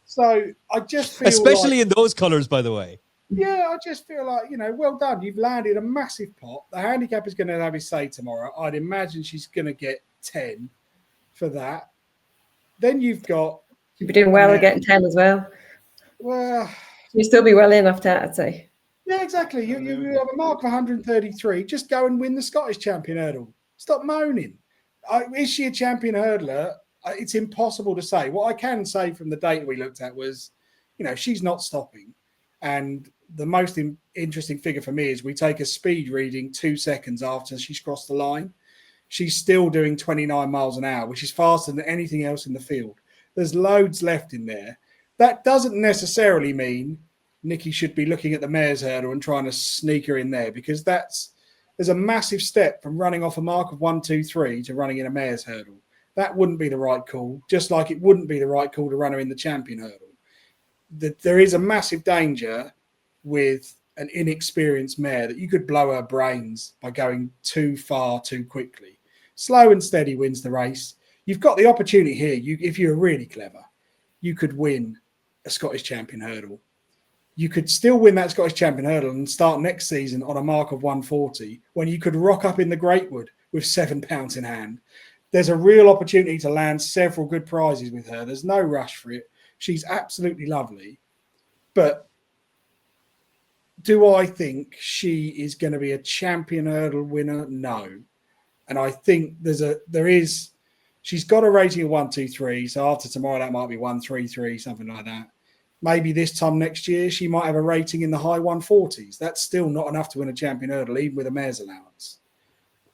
So I just feel especially in those colours, by the way. Yeah, I just feel like, you know, well done. You've landed a massive pot. The handicap is going to have his say tomorrow. I'd imagine she's going to get 10 for that. Then you've got... You'd be doing well at getting 10 as well. Well... You'd still be well in after that, I'd say. Yeah, exactly. You have a mark of 133. Just go and win the Scottish champion hurdle. Stop moaning. Is she a champion hurdler? It's impossible to say. What I can say from the data we looked at was, you know, she's not stopping. And the most interesting figure for me is we take a speed reading 2 seconds after she's crossed the line. She's still doing 29 miles an hour, which is faster than anything else in the field. There's loads left in there. That doesn't necessarily mean Nicky should be looking at the Mare's Hurdle and trying to sneak her in there, because there's a massive step from running off a mark of 123 to running in a Mare's Hurdle. That wouldn't be the right call, just like it wouldn't be the right call to run her in the champion hurdle. There is a massive danger with an inexperienced mare that you could blow her brains by going too far too quickly. Slow and steady wins the race. You've got the opportunity here. If you're really clever, you could win a Scottish champion hurdle. You could still win that Scottish champion hurdle and start next season on a mark of 140 when you could rock up in the Greatwood with £7 in hand. There's a real opportunity to land several good prizes with her. There's no rush for it. She's absolutely lovely. But do I think she is going to be a champion hurdle winner? No. And I think she's got a rating of 123. So after tomorrow, that might be 133, something like that. Maybe this time next year, she might have a rating in the high 140s. That's still not enough to win a champion hurdle, even with a mare's allowance.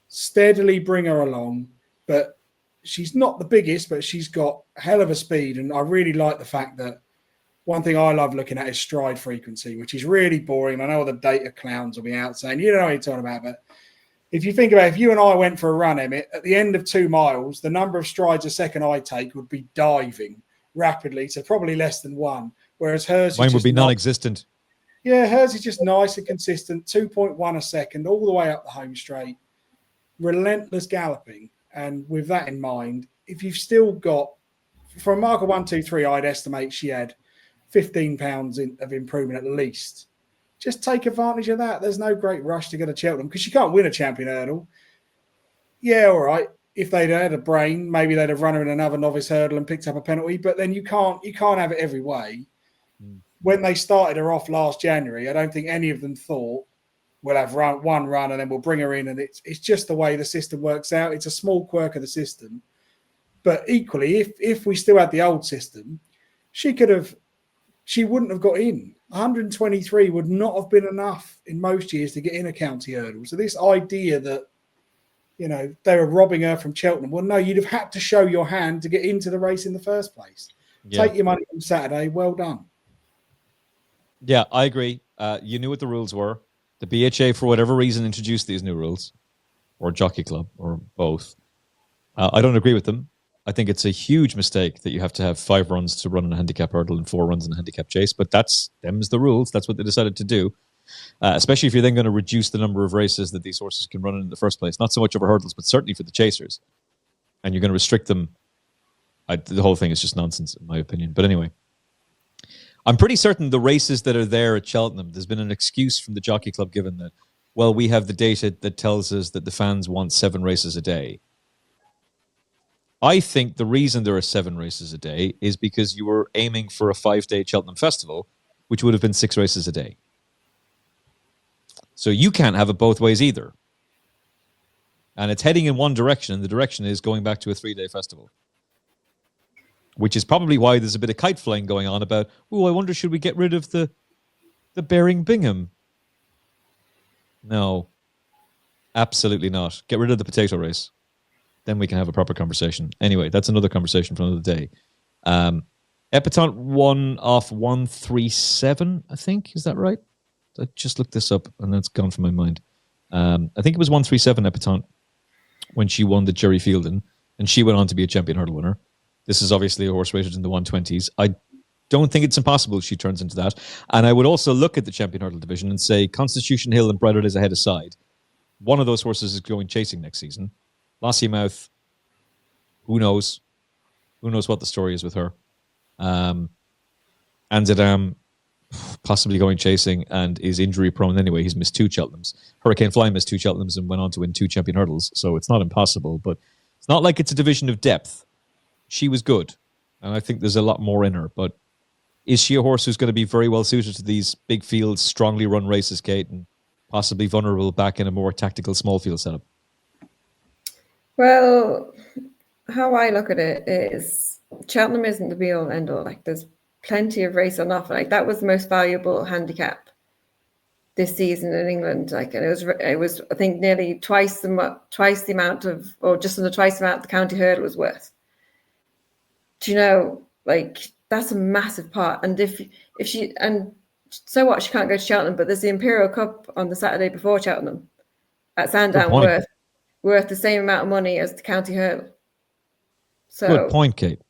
Steadily bring her along. But she's not the biggest, but she's got a hell of a speed. And I really like the fact that one thing I love looking at is stride frequency, which is really boring. I know the data clowns will be out saying, you don't know what you're talking about. But if you think about it, if you and I went for a run, Emmett, at the end of 2 miles, the number of strides a second I take would be diving rapidly to probably less than 1. Whereas hers... Mine would be non-existent. Yeah, hers is just nice and consistent. 2.1 a second, all the way up the home straight. Relentless galloping. And with that in mind, if you've still got, for a marker 1, 2, 3, I'd estimate she had 15 pounds of improvement at least. Just take advantage of that. There's no great rush to go to Cheltenham because you can't win a champion hurdle. Yeah, all right. If they'd had a brain, maybe they'd have run her in another novice hurdle and picked up a penalty. But then you can't have it every way. When they started her off last January, I don't think any of them thought we'll have one run and then we'll bring her in. And it's just the way the system works out. It's a small quirk of the system. But equally, if we still had the old system, she wouldn't have got in. 123 would not have been enough in most years to get in a county hurdle. So this idea that, they were robbing her from Cheltenham. Well, no, you'd have had to show your hand to get into the race in the first place. Yeah. Take your money on Saturday. Well done. Yeah, I agree. You knew what the rules were. The BHA, for whatever reason, introduced these new rules, or Jockey Club, or both. I don't agree with them. I think it's a huge mistake that you have to have 5 runs to run in a handicap hurdle and 4 runs in a handicap chase. But them's the rules. That's what they decided to do. Especially if you're then going to reduce the number of races that these horses can run in the first place. Not so much over hurdles, but certainly for the chasers. And you're going to restrict them. The whole thing is just nonsense, in my opinion. But anyway, I'm pretty certain the races that are there at Cheltenham, there's been an excuse from the Jockey Club given that, well, we have the data that tells us that the fans want 7 races a day. I think the reason there are 7 races a day is because you were aiming for a 5-day Cheltenham Festival, which would have been 6 races a day. So you can't have it both ways either. And it's heading in one direction, and the direction is going back to a 3-day festival. Which is probably why there's a bit of kite flying going on about, I wonder, should we get rid of the Bearing Bingham? No. Absolutely not. Get rid of the potato race. Then we can have a proper conversation. Anyway, that's another conversation for another day. Epatante won off 137, I think. Is that right? I just looked this up and that's gone from my mind. I think it was 137 Epatante when she won the Jerry Fielden, and she went on to be a champion hurdle winner. This is obviously a horse rated in the 120s. I don't think it's impossible she turns into that. And I would also look at the champion hurdle division and say Constitution Hill and Brighter Days Ahead aside, one of those horses is going chasing next season. Lossiemouth, who knows? Who knows what the story is with her? Anzadam, possibly going chasing and is injury prone anyway. He's missed 2 Cheltenhams. Hurricane Fly missed 2 Cheltenhams and went on to win 2 champion hurdles. So it's not impossible, but it's not like it's a division of depth. She was good, and I think there's a lot more in her. But is she a horse who's going to be very well suited to these big fields, strongly run races, Kate, and possibly vulnerable back in a more tactical small field setup? Well, how I look at it is Cheltenham isn't the be all end all. Like, there's plenty of race on offer. Like, that was the most valuable handicap this season in England. Like, and it was I think nearly twice the amount of, or just under twice the amount the county hurdle was worth. Do you know, like, that's a massive part. And if she, and so what, she can't go to Cheltenham, but there's the Imperial Cup on the Saturday before Cheltenham at Sandown worth the same amount of money as the county hurdle. So, good point, Kate.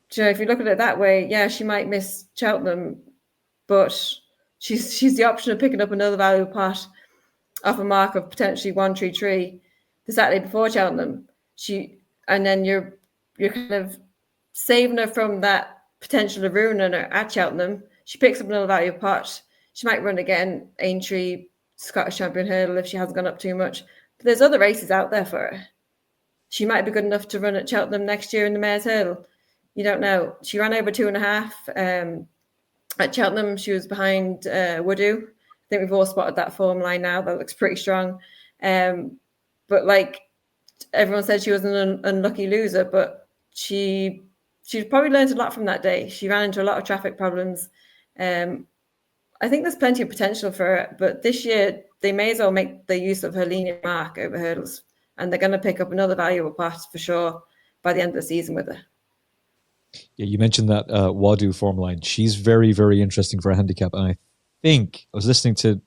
Do you know, if you look at it that way, yeah, she might miss Cheltenham, but she's the option of picking up another valuable pot off a mark of potentially 133 the Saturday before Cheltenham. And then you're kind of saving her from that potential of ruining her at Cheltenham. She picks up another valuable pot. She might run again, Aintree, Scottish Champion Hurdle if she hasn't gone up too much. But there's other races out there for her. She might be good enough to run at Cheltenham next year in the Mayor's Hurdle. You don't know. She ran over 2.5. At Cheltenham, she was behind Woodoo. I think we've all spotted that form line now. That looks pretty strong. But like everyone said, she was an unlucky loser, but she probably learned a lot from that day. She ran into a lot of traffic problems. I think there's plenty of potential for her, but this year they may as well make the use of her lenient mark over hurdles, and they're going to pick up another valuable pot for sure by the end of the season with her. Yeah, you mentioned that Wadu form line. She's very, very interesting for a handicap. And I think I was listening to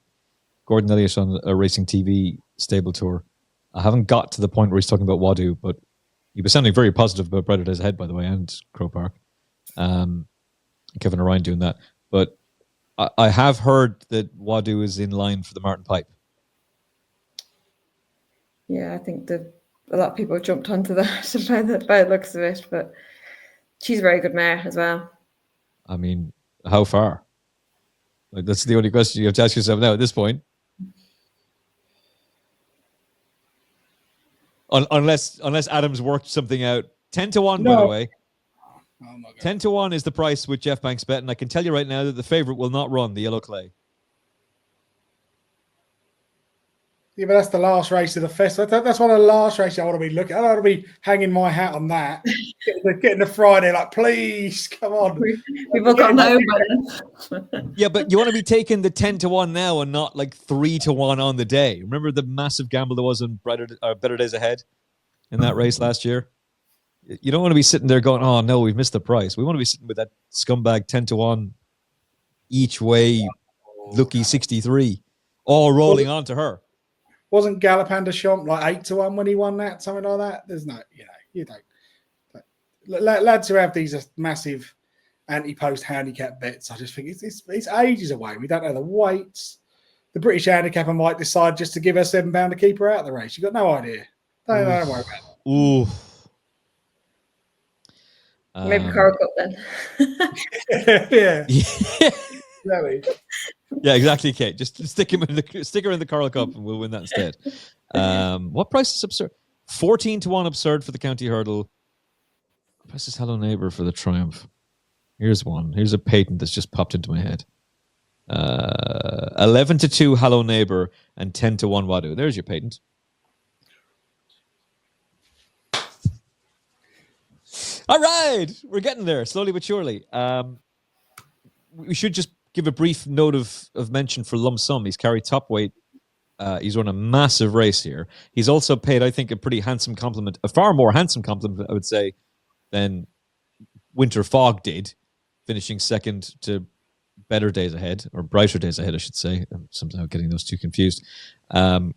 Gordon Elliott on a Racing TV stable tour. I haven't got to the point where he's talking about Wadu, but he was sounding very positive about Brighter Days Ahead, by the way, and Crow Park. Kevin Orion doing that. But I have heard that Wadu is in line for the Martin Pipe. Yeah, I think a lot of people jumped onto that by the looks of it. But she's a very good mare as well. I mean, how far? Like, that's the only question you have to ask yourself now at this point. Unless Adams worked something out. 10-1, by the way. Oh my God. 10-1 is the price with Jeff Banks bet, and I can tell you right now that the favourite will not run the Yellow Clay. Yeah, but that's the last race of the festival. That's one of the last races I want to be looking at. I don't want to be hanging my hat on that. Getting the Friday, like, please, come on. People got no money. Yeah, but you want to be taking the 10-1 now and not like 3-1 on the day. Remember the massive gamble there was on Better Days Ahead in that race last year? You don't want to be sitting there going, oh, no, we've missed the price. We want to be sitting with that scumbag 10-1 each way, lucky 63, all rolling onto her. Wasn't Galopin de Champs like 8-1 when he won that, something like that? There's no, you don't. Lads who have these massive ante-post handicap bets, I just think it's ages away. We don't know the weights. The British handicapper might decide just to give her £7 to keep her out of the race. You've got no idea. Don't worry about it. Ooh. Maybe Coral Cup then. Yeah. Exactly. Yeah, exactly, Kate. Just stick her in the Coral Cup and we'll win that instead. What price is absurd? 14-1 absurd for the County Hurdle. What price is Hello Neighbour for the Triumph? Here's one. Here's a patent that's just popped into my head. 11-2 Hello Neighbour and 10-1 Wadu. There's your patent. All right, we're getting there slowly but surely. We should just give a brief note of mention for lump sum. He's carried top weight. He's run a massive race here. He's also paid, I think, a pretty handsome compliment, a far more handsome compliment, I would say, than Winter Fog did, finishing second to Better Days Ahead, or Brighter Days Ahead, I should say. I'm somehow getting those two confused. Lump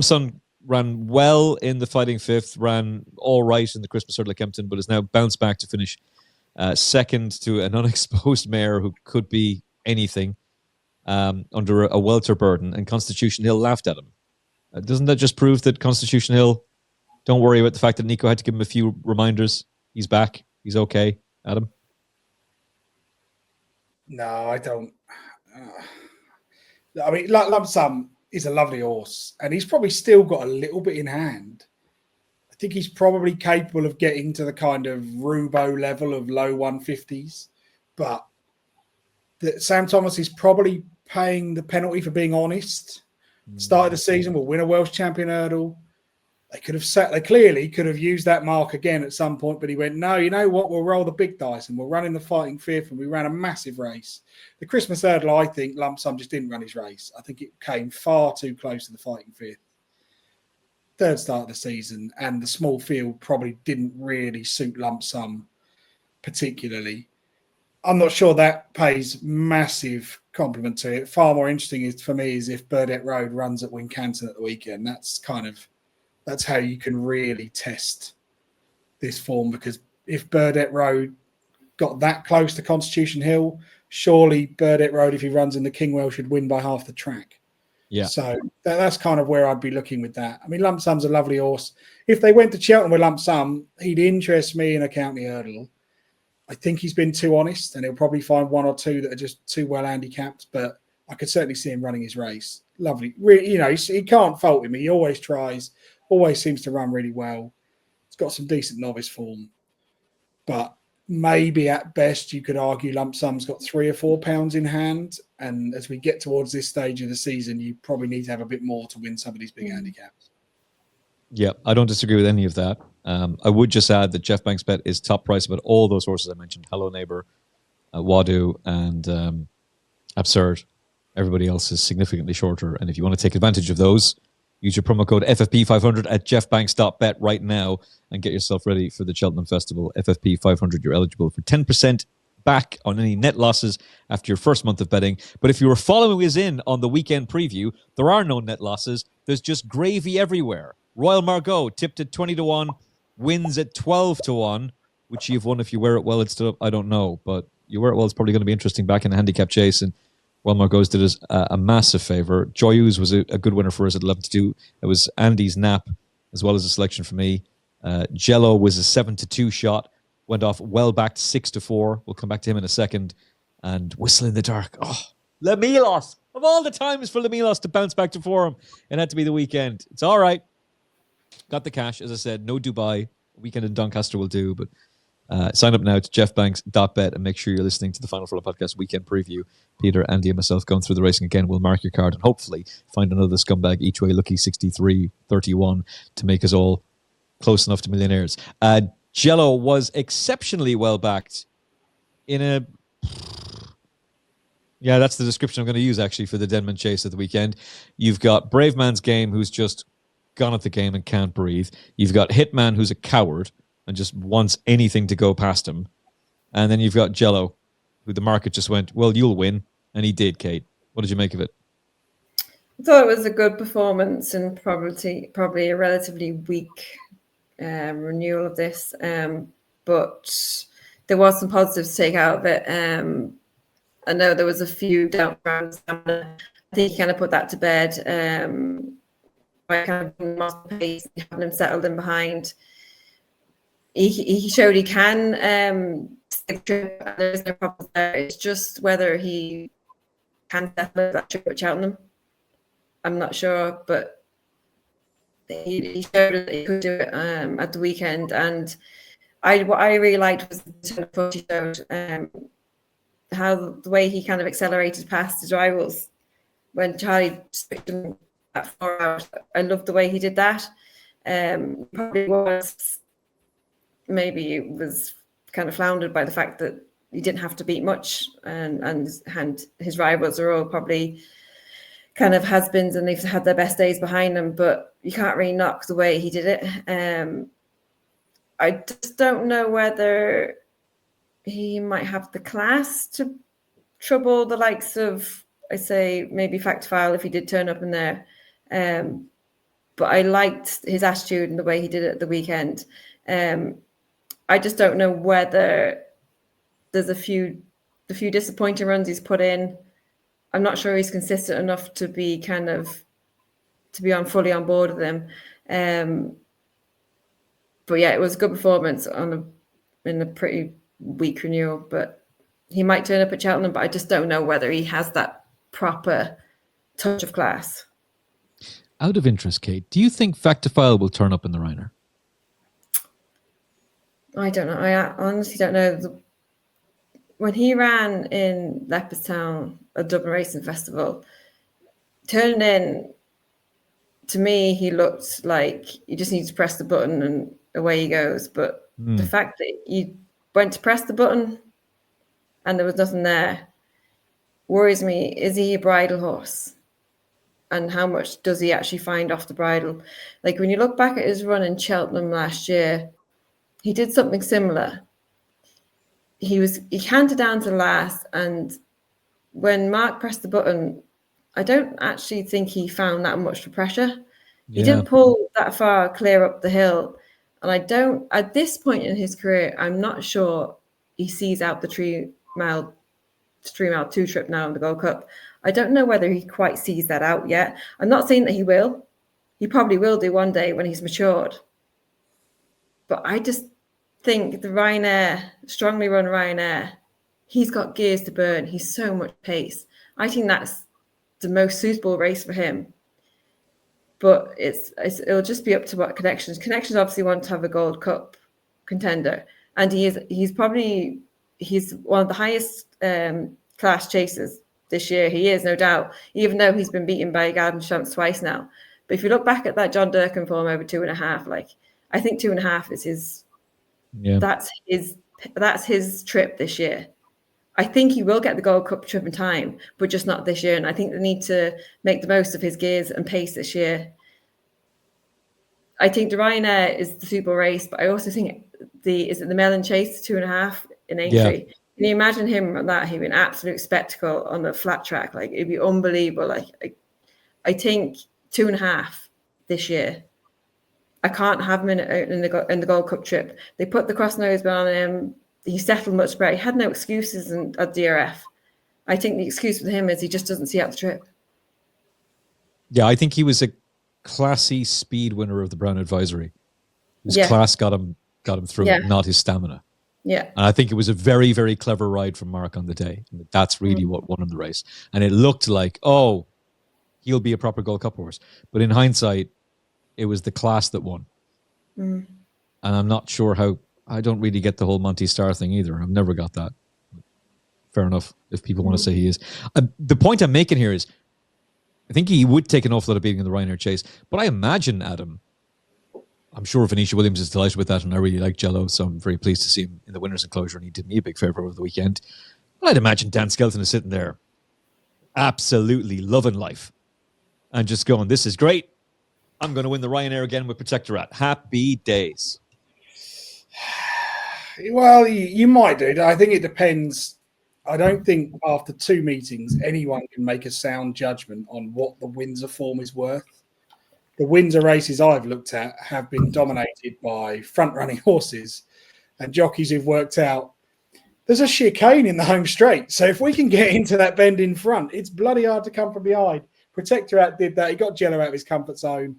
sum ran well in the Fighting Fifth, ran all right in the Christmas Hurdle at Kempton, but has now bounced back to finish second to an unexposed mare who could be anything under a welter burden, and Constitution Hill laughed at him. Doesn't that just prove that Constitution Hill don't worry about the fact that Nico had to give him a few reminders? He's back. He's okay. Adam? No, I don't. I mean, Lump Sum is a lovely horse, and he's probably still got a little bit in hand. I think he's probably capable of getting to the kind of Rubo level of low 150s, but Sam Thomas is probably paying the penalty for being honest. Started the season, will win a Welsh Champion Hurdle. They clearly could have used that mark again at some point, but he went, no, you know what? We'll roll the big dice and we'll run in the Fighting Fifth, and we ran a massive race. The Christmas Hurdle, I think Lump Sum just didn't run his race. I think it came far too close to the Fighting Fifth. Third start of the season, and the small field probably didn't really suit Lump Sum particularly. I'm not sure that pays massive compliment to it. Far more interesting for me is if Burdett Road runs at Wincanton at the weekend. That's how you can really test this form, because if Burdett Road got that close to Constitution Hill, surely Burdett Road, if he runs in the Kingwell, should win by half the track. Yeah. So that's kind of where I'd be looking with that. I mean, Lump Sum's a lovely horse. If they went to Cheltenham with Lump Sum, he'd interest me in a county hurdle. I think he's been too honest, and he'll probably find one or two that are just too well handicapped, but I could certainly see him running his race. Lovely. He can't fault him. He always tries, always seems to run really well. He's got some decent novice form, but maybe at best you could argue Lump Sum's got 3 or 4 pounds in hand, and as we get towards this stage of the season, you probably need to have a bit more to win some of these big handicaps. Yeah, I don't disagree with any of that. I would just add that Jeff Banks bet is top price about all those horses I mentioned: Hello Neighbour, Wadu, and Absurd. Everybody else is significantly shorter, and if you want to take advantage of those, use your promo code FFP500 at jeffbanks.bet right now and get yourself ready for the Cheltenham Festival. FFP500, you're eligible for 10% back on any net losses after your first month of betting. But if you were following us in on the weekend preview, there are no net losses. There's just gravy everywhere. Royal Margot tipped at 20-1, wins at 12-1, which you've won if you wear it well. It's still, I don't know, but you wear it well, it's probably going to be interesting back in the handicap chase. And Royal Margot's did us a massive favour. Joyeuse was a good winner for us at 11-2. It was Andy's nap as well as a selection for me. Jello was a 7-2 shot, went off well backed 6-4. We'll come back to him in a second. And Whistle in the Dark. Oh, Lemilos. Of all the times for Lemilos to bounce back to form, it had to be the weekend. It's all right. Got the cash, as I said. No Dubai. Weekend in Doncaster will do. But sign up now to jeffbanks.bet and make sure you're listening to the Final Furlong Podcast weekend preview. Peter, Andy, and myself going through the racing again. We'll mark your card and hopefully find another scumbag each way, lucky 63-31 to make us all close enough to millionaires. Jello was exceptionally well backed in a... Yeah, that's the description I'm going to use, actually, for the Denman Chase at the weekend. You've got Brave Man's Game, who's just gone at the game and can't breathe. You've got Hitman, who's a coward and just wants anything to go past him. And then you've got Jello, who the market just went, well, you'll win. And he did, Kate. What did you make of it? I thought it was a good performance and probably a relatively weak renewal of this. But there was some positives to take out of it. I know there was a few down rounds. I think he kind of put that to bed by kind of being more pace, having him settled in behind. He showed he can stick trip. There's no problem there. It's just whether he can settle that trip at Cheltenham. I'm not sure, but he showed that he could do it at the weekend. And what I really liked was the turn he showed. How the way he kind of accelerated past his rivals when Charlie picked him at 4 hours. I loved the way he did that. Probably maybe it was kind of floundered by the fact that he didn't have to beat much, and his rivals are all probably kind of has-beens and they've had their best days behind them, but you can't really knock the way he did it. I just don't know whether he might have the class to trouble the likes of, I say, maybe Factfile if he did turn up in there. But I liked his attitude and the way he did it at the weekend. I just don't know whether there's a few disappointing runs he's put in. I'm not sure he's consistent enough to be fully on board with him. But yeah, it was a good performance in a pretty weak renewal, but he might turn up at Cheltenham, but I just don't know whether he has that proper touch of class. Out of interest, Kate, do you think Factifile will turn up in the Reiner? I don't know. I honestly don't know. When he ran in Leopardstown at Dublin Racing Festival, turning in, to me, he looked like you just need to press the button and away he goes. But the fact that you went to press the button and there was nothing there worries me. Is he a bridle horse? And how much does he actually find off the bridle? Like when you look back at his run in Cheltenham last year, he did something similar. He canted down to last, and when Mark pressed the button, I don't actually think he found that much for pressure. He didn't pull that far clear up the hill. And I don't, at this point in his career, I'm not sure he sees out the 3 mile 2 trip now in the Gold Cup. I don't know whether he quite sees that out yet. I'm not saying that he will. He probably will do one day when he's matured. But I just think the Ryanair, strongly run Ryanair, he's got gears to burn. He's so much pace. I think that's the most suitable race for him. But it'll just be up to what Connections. Connections obviously want to have a Gold Cup contender, and he's one of the highest class chasers this year. He is, no doubt, even though he's been beaten by Gavin Shumps twice now. But if you look back at that John Durkin form over 2.5, I think 2.5 is his. Yeah. That's his trip this year. I think he will get the Gold Cup trip in time, but just not this year. And I think they need to make the most of his gears and pace this year. I think the Ryanair is the super race, but I also think the Mellon Chase 2.5 in Aintree. Yeah. Can you imagine him on that? He'd be an absolute spectacle on the flat track. It'd be unbelievable. I think 2.5 this year. I can't have him in the Gold Cup trip. They put the cross nose on him. He settled much better. He had no excuses at DRF. I think the excuse with him is he just doesn't see out the trip. Yeah, I think he was classy speed winner of the Brown Advisory. His Yeah. class got him through it, not his stamina. Yeah. And I think it was a very, very clever ride from Mark on the day. That's really what won him the race. And it looked like, oh, he'll be a proper Gold Cup horse. But in hindsight, it was the class that won. And I'm not sure how. I don't really get the whole Monty Star thing either. I've never got that. Fair enough, if people want to say he is. The point I'm making here is, I think he would take an awful lot of beating in the Ryanair Chase. But I imagine, Adam, I'm sure Venetia Williams is delighted with that, and I really like Jello, so I'm very pleased to see him in the winner's enclosure, and he did me a big favour over the weekend. But I'd imagine Dan Skelton is sitting there absolutely loving life and just going, this is great. I'm going to win the Ryanair again with Protectorat. Happy days. Well, you might do. I think it depends. I don't think after 2 meetings anyone can make a sound judgment on what the Windsor form is worth. The Windsor races I've looked at have been dominated by front-running horses and jockeys who've worked out there's a chicane in the home straight. So if we can get into that bend in front, it's bloody hard to come from behind. Protectorat did that. He got Jello out of his comfort zone.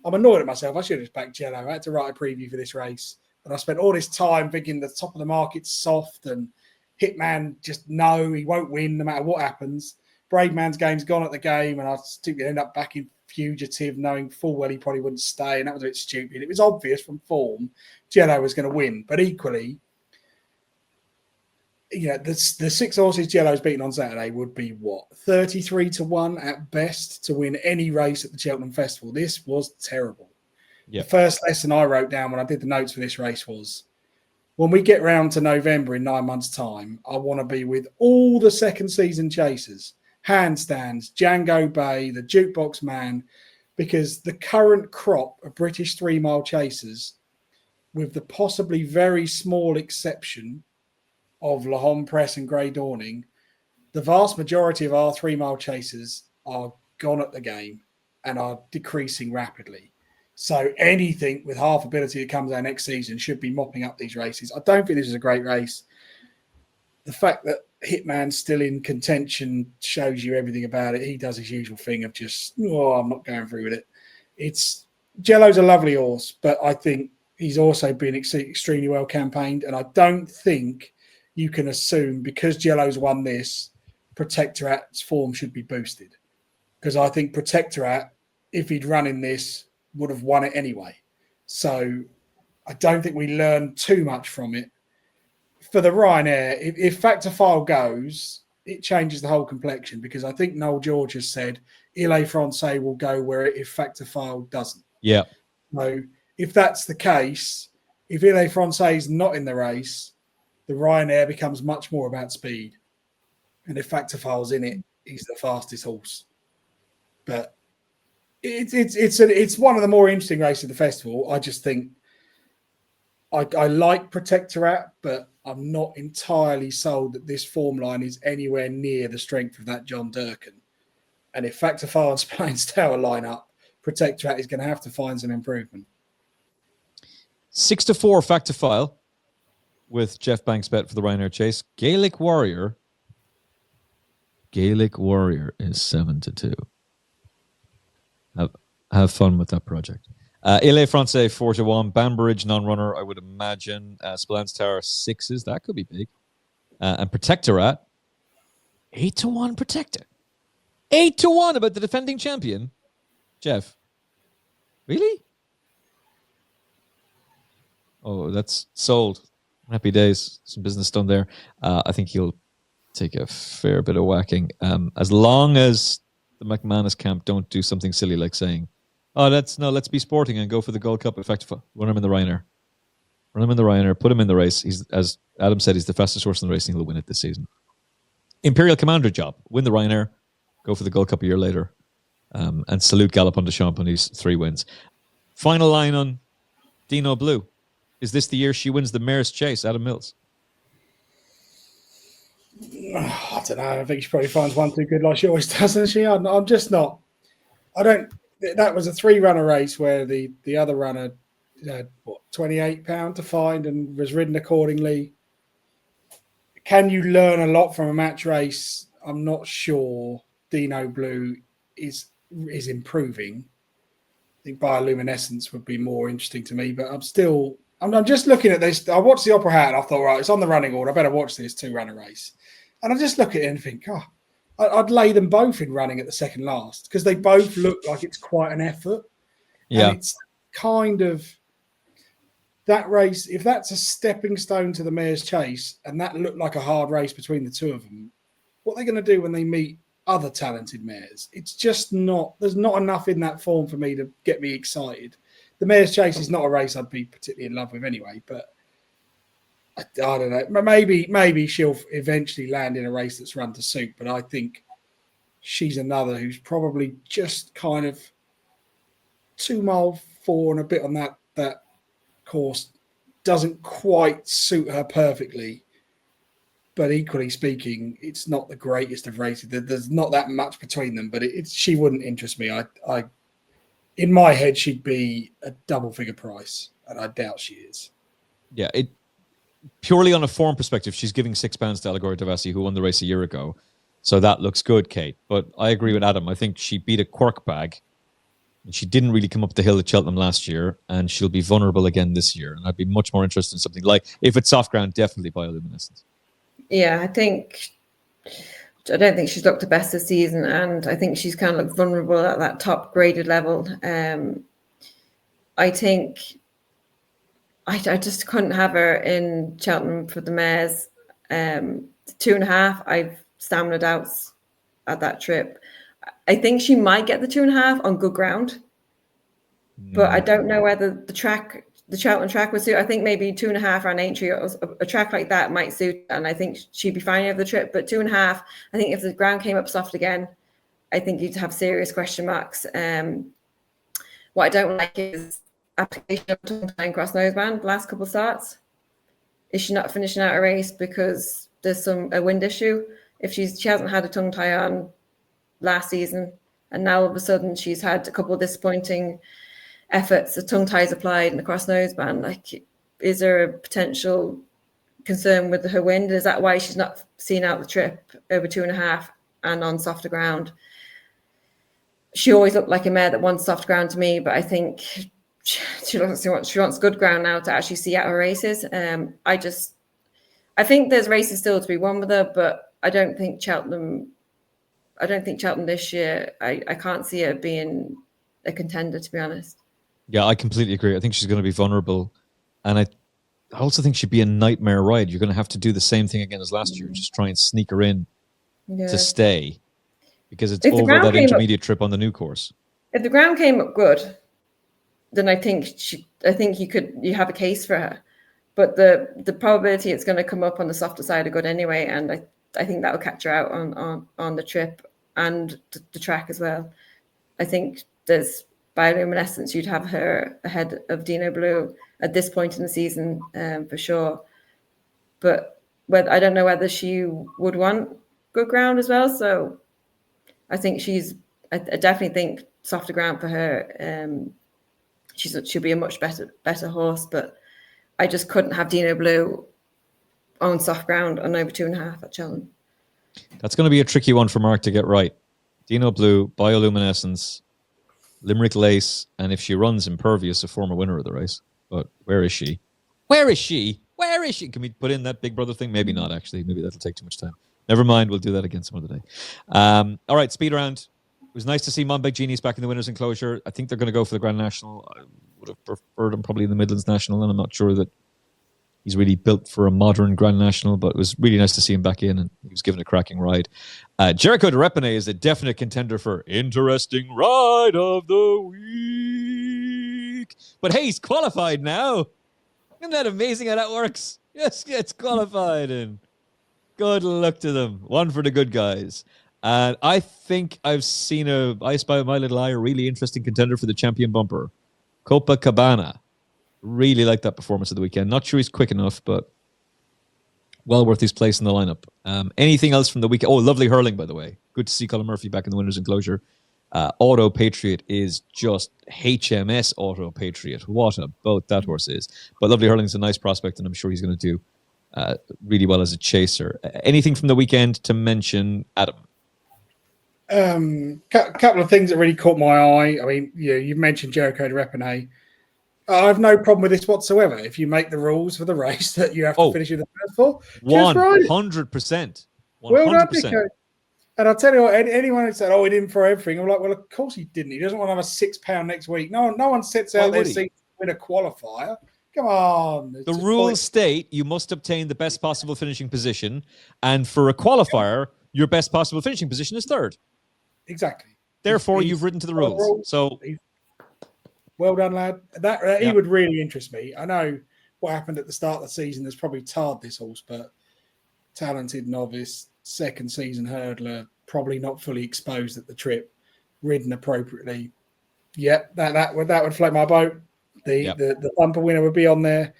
I'm annoyed at myself. I should have just backed Jello. I had to write a preview for this race. And I spent all this time thinking the top of the market's soft and Hitman just no, he won't win no matter what happens. Brave Man's game's gone at the game, and I think end up backing Fugitive, knowing full well he probably wouldn't stay, and that was a bit stupid. It was obvious from form Jello was going to win, but equally, the 6 horses Jello's beaten on Saturday would be 33-1 at best to win any race at the Cheltenham Festival. This was terrible. Yep. The first lesson I wrote down when I did the notes for this race was, when we get round to November in 9 months' time, I want to be with all the second season chasers, Handstands, Django Bay, the Jukebox Man, because the current crop of British 3 mile chasers, with the possibly very small exception of Lahon Press and Grey Dawning, the vast majority of our 3 mile chasers are gone at the game and are decreasing rapidly. So anything with half ability that comes out next season should be mopping up these races. I don't think this is a great race. The fact that Hitman's still in contention shows you everything about it. He does his usual thing of just, I'm not going through with it. Jello's a lovely horse, but I think he's also been extremely well campaigned. And I don't think you can assume because Jello's won this, Protectorat's form should be boosted. Because I think Protectorat, if he'd run in this, would have won it anyway. So I don't think we learned too much from it. For the Ryanair, if Factor File goes, it changes the whole complexion, because I think Noel George has said Ile Francais will go where if Factor File doesn't. Yeah. So if that's the case, if Ile Francais is not in the race, the Ryanair becomes much more about speed. And if Factor File's in it, he's the fastest horse. But it's one of the more interesting races of the festival. I just think I like Protectorat, but I'm not entirely sold that this form line is anywhere near the strength of that John Durkan. And if Factor File and Splains Tower line up, Protectorat is going to have to find some improvement. 6-4 Factor File with Jeff Banks bet for the Ryanair Chase. Gaelic Warrior is 7-2. Have fun with that project. Ile Francais 4-1. Banbridge non-runner, I would imagine. Splains Tower 6s. That could be big. And Protectorat 8-1. Protector 8-1 about the defending champion. Jeff, really? Oh, that's sold. Happy days. Some business done there. I think he'll take a fair bit of whacking. As long as the McManus camp don't do something silly like saying, let's be sporting and go for the Gold Cup. Effective. Run him in the Ryanair. Put him in the race. He's, as Adam said, he's the fastest horse in the race and he'll win it this season. Imperial Commander job. Win the Ryanair. Go for the Gold Cup a year later. And salute Galopin Des Champs on these 3 wins. Final line on Dino Blue. Is this the year she wins the Mayor's Chase, Adam Mills? I don't know. I think she probably finds one too good like she always does, doesn't she? I'm just not. I don't. That was a 3-runner race where the other runner had, £28 to find and was ridden accordingly. Can you learn a lot from a match race? I'm not sure Dino Blue is improving. I think Bioluminescence would be more interesting to me, but I'm just looking at this. I watched the Opera Hat and I thought, right, it's on the running order. I better watch this 2-runner race. And I just look at it and think, I'd lay them both in running at the second last because they both look like it's quite an effort. Yeah. And it's kind of that race. If that's a stepping stone to the Mayor's Chase and that looked like a hard race between the two of them, what are they going to do when they meet other talented mares? It's just there's not enough in that form for me to get me excited. The Mayor's Chase is not a race I'd be particularly in love with anyway, but I don't know. Maybe she'll eventually land in a race that's run to suit, but I think she's another who's probably just kind of 2 mile 4 and a bit on that course doesn't quite suit her perfectly. But equally speaking, it's not the greatest of races. There's not that much between them, but she wouldn't interest me. I in my head, she'd be a double-figure price, and I doubt she is. Yeah, purely on a form perspective, she's giving £6 to Allegoria Devassi, who won the race a year ago. So that looks good, Kate. But I agree with Adam. I think she beat a quirk bag. And she didn't really come up the hill at Cheltenham last year, and she'll be vulnerable again this year. And I'd be much more interested in something like, if it's soft ground, definitely Bioluminescence. Yeah, I don't think she's looked the best this season, and I think she's kind of looked vulnerable at that top graded level. I think I just couldn't have her in Cheltenham for the mares. 2.5, I've stamina doubts at that trip. I think she might get the 2.5 on good ground, but I don't know whether the Cheltenham track would suit. I think maybe 2.5 around Aintree, a track like that might suit, and I think she'd be fine over the trip. But 2.5, I think if the ground came up soft again, I think you'd have serious question marks. What I don't like is application of tongue tie and cross noseband the last couple of starts. Is she not finishing out a race because there's a wind issue? If she hasn't had a tongue tie on last season, and now all of a sudden she's had a couple of disappointing efforts, the tongue ties applied and the cross noseband, like, is there a potential concern with her wind? Is that why she's not seen out the trip over 2.5 and on softer ground? She always looked like a mare that wants soft ground to me, but I think she wants good ground now to actually see out her races. I think there's races still to be won with her, but I don't think Cheltenham this year, I can't see her being a contender, to be honest. Yeah, I completely agree. I think she's going to be vulnerable. And I also think she'd be a nightmare ride. You're going to have to do the same thing again as last year. Just try and sneak her in to stay. Because it's over that intermediate trip on the new course. If the ground came up good, then I think you have a case for her. But the probability it's going to come up on the softer side are good anyway. And I think that will catch her out on the trip and the track as well. I think there's Bioluminescence, you'd have her ahead of Dino Blue at this point in the season, for sure. But I don't know whether she would want good ground as well. So I think I definitely think softer ground for her. She'll be a much better horse, but I just couldn't have Dino Blue on soft ground on over 2.5 at Cheltenham. That's going to be a tricky one for Mark to get right. Dino Blue, Bioluminescence, Limerick Lace, and if she runs Impervious, a former winner of the race. But where is she? Where is she? Where is she? Can we put in that Big Brother thing? Maybe not, actually. Maybe that'll take too much time. Never mind. We'll do that again some other day. All right, speed round. It was nice to see Monbeg Genies back in the winner's enclosure. I think they're going to go for the Grand National. I would have preferred him probably in the Midlands National, and I'm not sure that he's really built for a modern Grand National, but it was really nice to see him back in, and he was given a cracking ride. Jericho de Repene is a definite contender for Interesting Ride of the Week. But hey, he's qualified now. Isn't that amazing how that works? Yes, gets qualified, and good luck to them. One for the good guys. And I think I've seen I spy with my little eye, a really interesting contender for the champion bumper. Copacabana. Really like that performance of the weekend. Not sure he's quick enough, but well worth his place in the lineup. Anything else from the weekend? Oh, lovely hurling, by the way. Good to see Colin Murphy back in the winner's enclosure. Auto Patriot is just HMS Auto Patriot. What a boat that horse is. But lovely hurling is a nice prospect, and I'm sure he's going to do really well as a chaser. Anything from the weekend to mention, Adam? Couple of things that really caught my eye. I mean, you mentioned Jericho de Repene. I have no problem with this whatsoever. If you make the rules for the race that you have to finish in the first four, just ride it. 100%. Well done, Nico. And I'll tell you what, anyone who said, he didn't throw everything, I'm like, well, of course he didn't. He doesn't want to have a £6 next week. No one sets out their seat to win a qualifier. Come on. The rules state you must obtain the best possible finishing position. And for a qualifier, your best possible finishing position is third. Exactly. Therefore, you've written to the rules. So, well done, lad. He would really interest me. I know what happened at the start of the season has probably tarred this horse, but talented novice, second season hurdler, probably not fully exposed at the trip, ridden appropriately. Yep, that would float my boat. The bumper winner would be on there.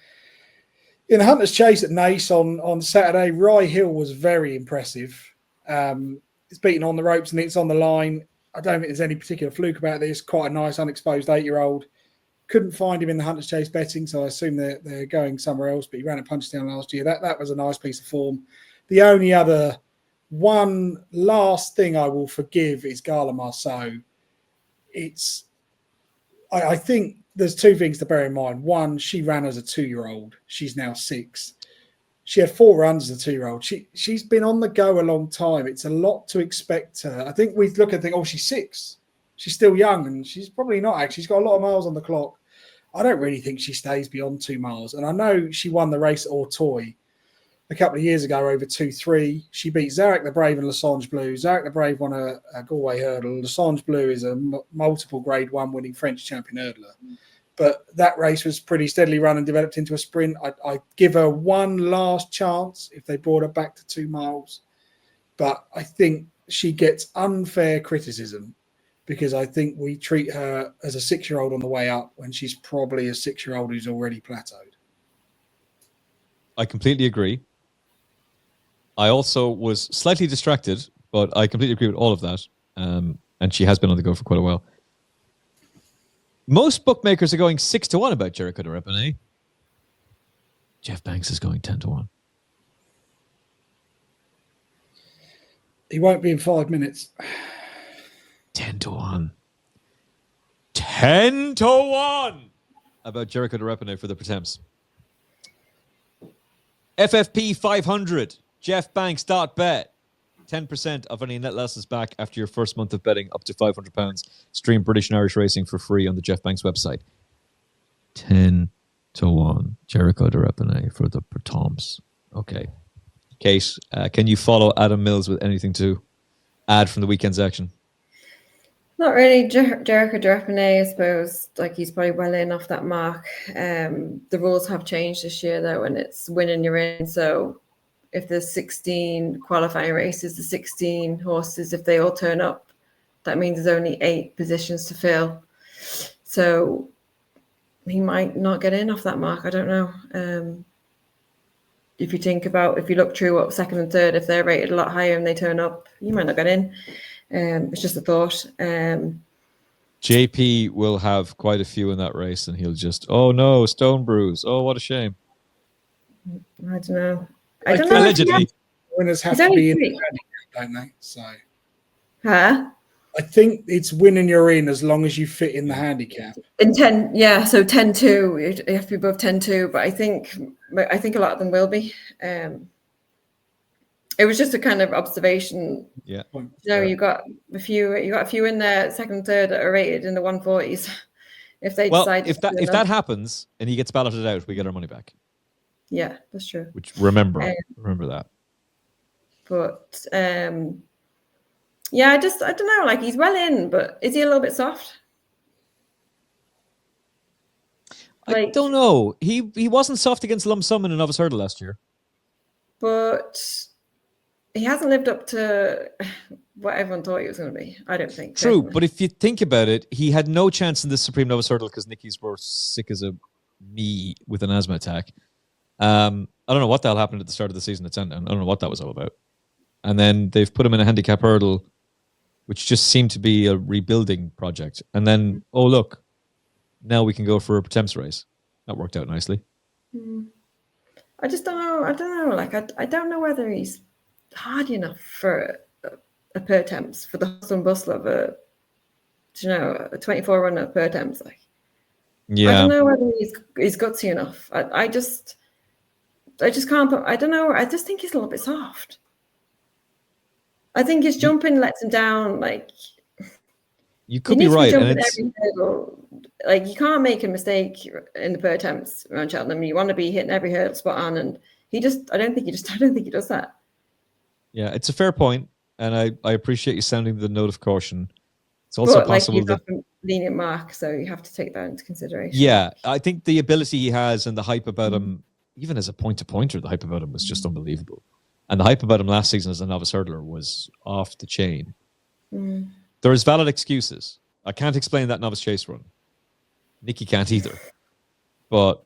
In the Hunter's Chase at Naas on Saturday, Rye Hill was very impressive. It's beaten on the ropes and it's on the line. I don't think there's any particular fluke about this. Quite a nice unexposed 8-year-old. Couldn't find him in the Hunter's Chase betting, so I assume they're going somewhere else. But he ran at Punchestown last year. That was a nice piece of form. The only other one last thing I will forgive is Gala Marceau. I think there's two things to bear in mind. One, she ran as a 2-year-old. She's now 6. She had 4 runs as a 2-year-old. She's been on the go a long time. It's a lot to expect her. I think we look and think, she's 6. She's still young, and she's probably not actually. She's got a lot of miles on the clock. I don't really think she stays beyond 2 miles. And I know she won the race at Auteuil a couple of years ago over 2-3. She beat Zarek the Brave and Losange Blue. Zarek the Brave won a Galway hurdle. Losange Blue is a multiple Grade 1 winning French champion hurdler. But that race was pretty steadily run and developed into a sprint. I'd give her one last chance if they brought her back to 2 miles. But I think she gets unfair criticism because I think we treat her as a 6-year-old on the way up when she's probably a 6-year-old who's already plateaued. I completely agree. I also was slightly distracted, but I completely agree with all of that. And she has been on the go for quite a while. Most bookmakers are going 6-1 about Jericho de Repene. Jeff Banks is going 10-1. He won't be in 5 minutes. 10-1. 10-1 about Jericho de Repene for the Pretemps. FFP 500. Jeff Banks .bet. 10% of any net losses back after your first month of betting up to £500. Stream British and Irish racing for free on the Jeff Banks website. 10-1. Jericho de Repene for the Pretemps. Okay. Kate, can you follow Adam Mills with anything to add from the weekend's action? Not really. Jericho de Repene, I suppose, he's probably well in off that mark. The rules have changed this year, though, and it's winning you're in. So if there's 16 qualifying races, the 16 horses, if they all turn up, that means there's only 8 positions to fill. So he might not get in off that mark. I don't know. If you look through what second and third, if they're rated a lot higher and they turn up, you might not get in. It's just a thought. JP will have quite a few in that race, and he'll just, oh no, stone bruise. Oh, what a shame. I don't know. Allegedly. Winners have to be in the handicap, don't they? So, huh? I think it's winning you're in as long as you fit in the handicap. In 10, yeah. So 10-2, you have to be above 10-2. But I think a lot of them will be. It was just a kind of observation. Yeah. You got a few in there, second and third, that are rated in the 140s. If they decide, if that happens and he gets balloted out, we get our money back. Yeah, that's true. Which remember that. But yeah, I don't know. He's well in, but is he a little bit soft? I don't know. He wasn't soft against Lump Sum in a Novice Hurdle last year. But he hasn't lived up to what everyone thought he was going to be, I don't think. True, definitely. but if you think about it, he had no chance in this Supreme Novice Hurdle because Nicky's were sick as a me with an asthma attack. I don't know what the hell happened at the start of the season at Sandown. I don't know what that was all about. And then they've put him in a handicap hurdle, which just seemed to be a rebuilding project. And then, oh, look, now we can go for a Pretemps race. That worked out nicely. I just don't know. I don't know. I don't know whether he's hard enough for a per temps for the hustle and bustle of a 24 runner per temps. Like, Yeah. I don't know whether he's gutsy enough. I just can't put. I don't know. I just think he's a little bit soft. I think his jumping lets him down. Like, you could be right, and it's every hurdle. Like, you can't make a mistake in the per temps around Cheltenham. You want to be hitting every hurdle spot on, and I don't think he does that. Yeah, it's a fair point, and I appreciate you sounding the note of caution. It's also possible that a lenient mark, so you have to take that into consideration. Yeah, I think the ability he has and the hype about him, even as a point-to-pointer, the hype about him was just unbelievable. And the hype about him last season as a novice hurdler was off the chain. There's valid excuses. I can't explain that novice chase run. Nicky can't either. But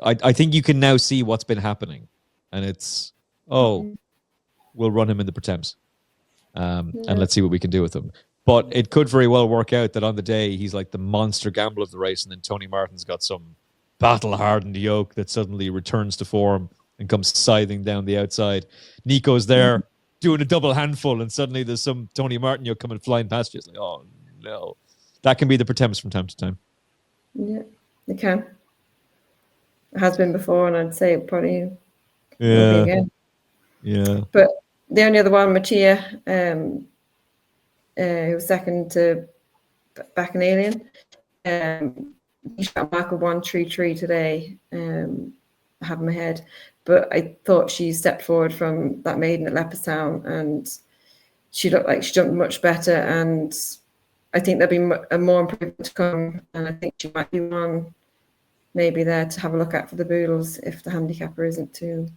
I think you can now see what's been happening. And it's, we'll run him in the pretemps. And let's see what we can do with him. But it could very well work out that on the day, he's like the monster gamble of the race, and then Tony Martin's got some battle-hardened yoke that suddenly returns to form and comes scything down the outside. Nico's there doing a double handful, and suddenly there's some Tony Martin yoke coming flying past you. It's like, oh, no. That can be the pretemps from time to time. Yeah, it can. It has been before, and I'd say it probably will be again. Yeah. But the only other one, Machia, who was second to back in Alien, he shot back a 133 today. I have him ahead, but I thought she stepped forward from that maiden at Leopardstown, and she looked like she jumped much better. And I think there'll be a more improvement to come, and I think she might be one maybe there to have a look at for the Boodles if the handicapper isn't too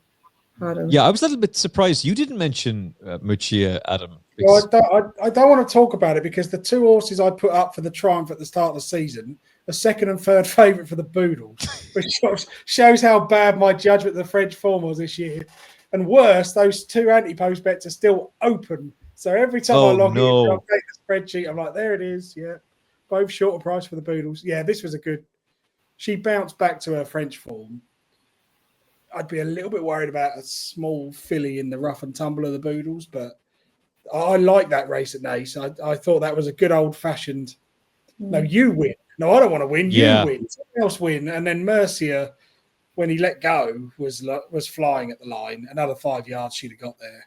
hard on. Yeah, I was a little bit surprised you didn't mention Machia, Adam. Well, I don't want to talk about it because the two horses I put up for the Triumph at the start of the season are second and third favourite for the Boodles, which shows how bad my judgment of the French form was this year. And worse, those two ante-post bets are still open. So every time I log in, I take the spreadsheet. I'm like, there it is. Yeah, both shorter price for the Boodles. Yeah, this was a good. She bounced back to her French form. I'd be a little bit worried about a small filly in the rough and tumble of the Boodles, but I like that race at Nace. I thought that was a good old-fashioned, no, you win. No, I don't want to win. You win. Someone else win. And then Mercier, when he let go, was flying at the line. Another 5 yards, she'd have got there.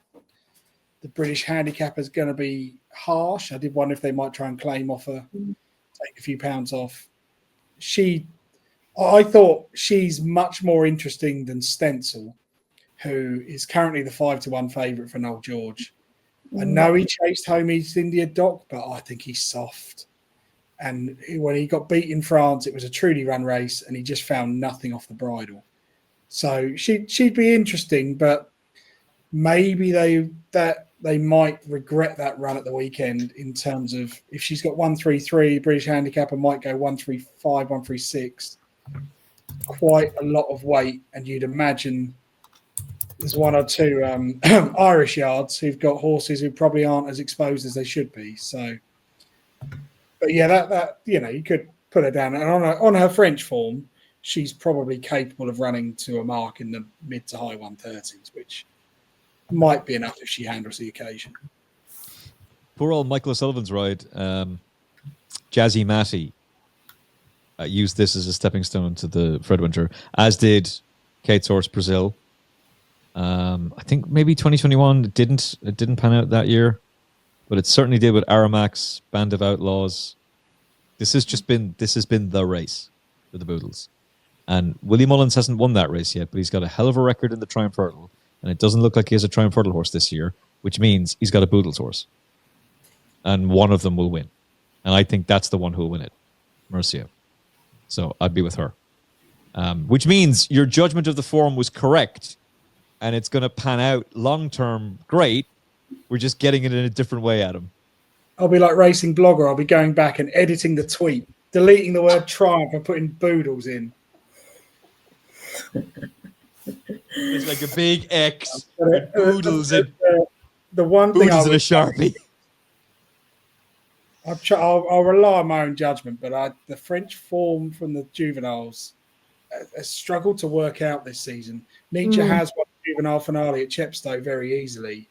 The British handicap is going to be harsh. I did wonder if they might try and claim off her, take a few pounds off. I thought she's much more interesting than Stencil, who is currently the 5-1 favourite for Noel George. I know he chased home East India Doc, but I think he's soft. And when he got beat in France, it was a truly run race, and he just found nothing off the bridle. So she'd be interesting, but maybe they might regret that run at the weekend in terms of if she's got 133, British handicapper might go 135, 136. Quite a lot of weight, and you'd imagine there's one or two Irish yards who've got horses who probably aren't as exposed as they should be. So, but yeah, that you could put her down, and on her French form, she's probably capable of running to a mark in the mid to high 130s, which might be enough if she handles the occasion. Poor old Michael O'Sullivan's ride, Jazzy Matty. Used this as a stepping stone to the Fred Winter, as did Kate's horse Brazil. I think maybe 2021 it didn't pan out that year, but it certainly did with Aramax, Band of Outlaws. This has been the race for the Boodles, and Willie Mullins hasn't won that race yet, but he's got a hell of a record in the Triumph Hurdle, and it doesn't look like he has a Triumph Hurdle horse this year, which means he's got a Boodles horse, and one of them will win, and I think that's the one who will win it, Mercia. So I'd be with her. Which means your judgment of the form was correct, and it's going to pan out long-term great. We're just getting it in a different way, Adam. I'll be like Racing Blogger. I'll be going back and editing the tweet, deleting the word Triumph and putting Boodles in. It's like a big X with Boodles in. The one thing Boodles in a Sharpie. I'll rely on my own judgment, but the French form from the juveniles has struggled to work out this season. Nietzsche has won the juvenile finale at Chepstow very easily,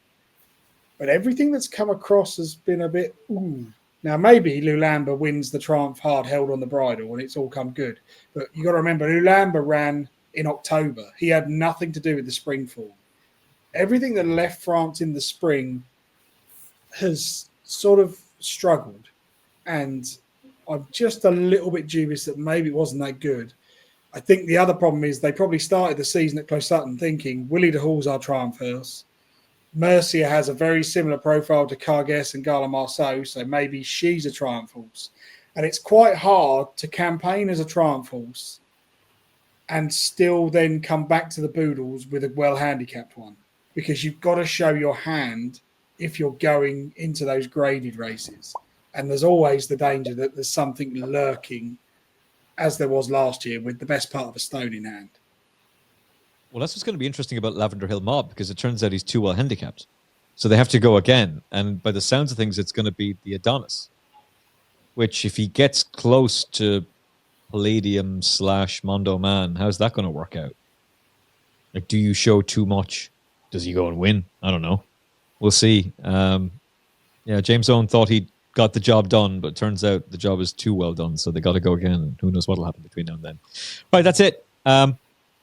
But everything that's come across has been a bit, ooh. Now, maybe Lulamba wins the Triumph hard held on the bridle and it's all come good. But you got to remember, Lulamba ran in October. He had nothing to do with the spring form. Everything that left France in the spring has sort of struggled. And I'm just a little bit dubious that maybe it wasn't that good. I think the other problem is they probably started the season at Close Sutton thinking Willie de Hall's our Triumph horse. Mercia has a very similar profile to Cargues and Gala Marceau, so maybe she's a Triumph horse. And it's quite hard to campaign as a Triumph horse and still then come back to the Boodles with a well-handicapped one, because you've got to show your hand if you're going into those graded races. And there's always the danger that there's something lurking, as there was last year, with the best part of a stone in hand. Well, that's what's going to be interesting about Lavender Hill Mob, because it turns out he's too well handicapped. So they have to go again. And by the sounds of things, it's going to be the Adonis, which if he gets close to Palladium / Mondo Man, how's that going to work out? Like, do you show too much? Does he go and win? I don't know. We'll see. James Owen thought he got the job done, but it turns out the job is too well done. So they got to go again. And who knows what will happen between now and then. Right, that's it. Thank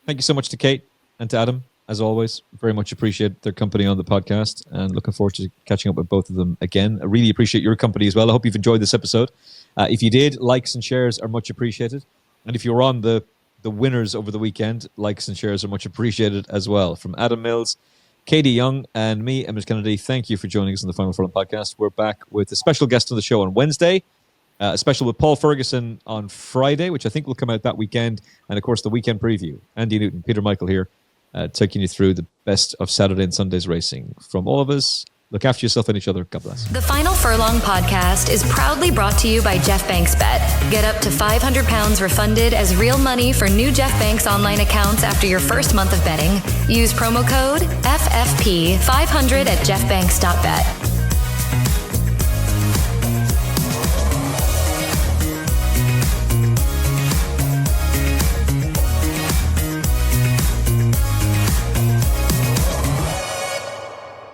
you so much to Kate and to Adam, as always. Very much appreciate their company on the podcast and looking forward to catching up with both of them again. I really appreciate your company as well. I hope you've enjoyed this episode. If you did, likes and shares are much appreciated. And if you're on the winners over the weekend, likes and shares are much appreciated as well. From Adam Mills, Katie Young, and me, Emmet Kennedy, thank you for joining us on the Final Furlong podcast. We're back with a special guest on the show on Wednesday. A special with Paul Ferguson on Friday, which I think will come out that weekend. And, of course, the weekend preview. Andy Newton, Peter Michael here, taking you through the best of Saturday and Sunday's racing. From all of us, look after yourself and each other. God bless. The Final Furlong podcast is proudly brought to you by Jeff Banks Bet. Get up to £500 refunded as real money for new Jeff Banks online accounts after your first month of betting. Use promo code FFP500 at jeffbanks.bet.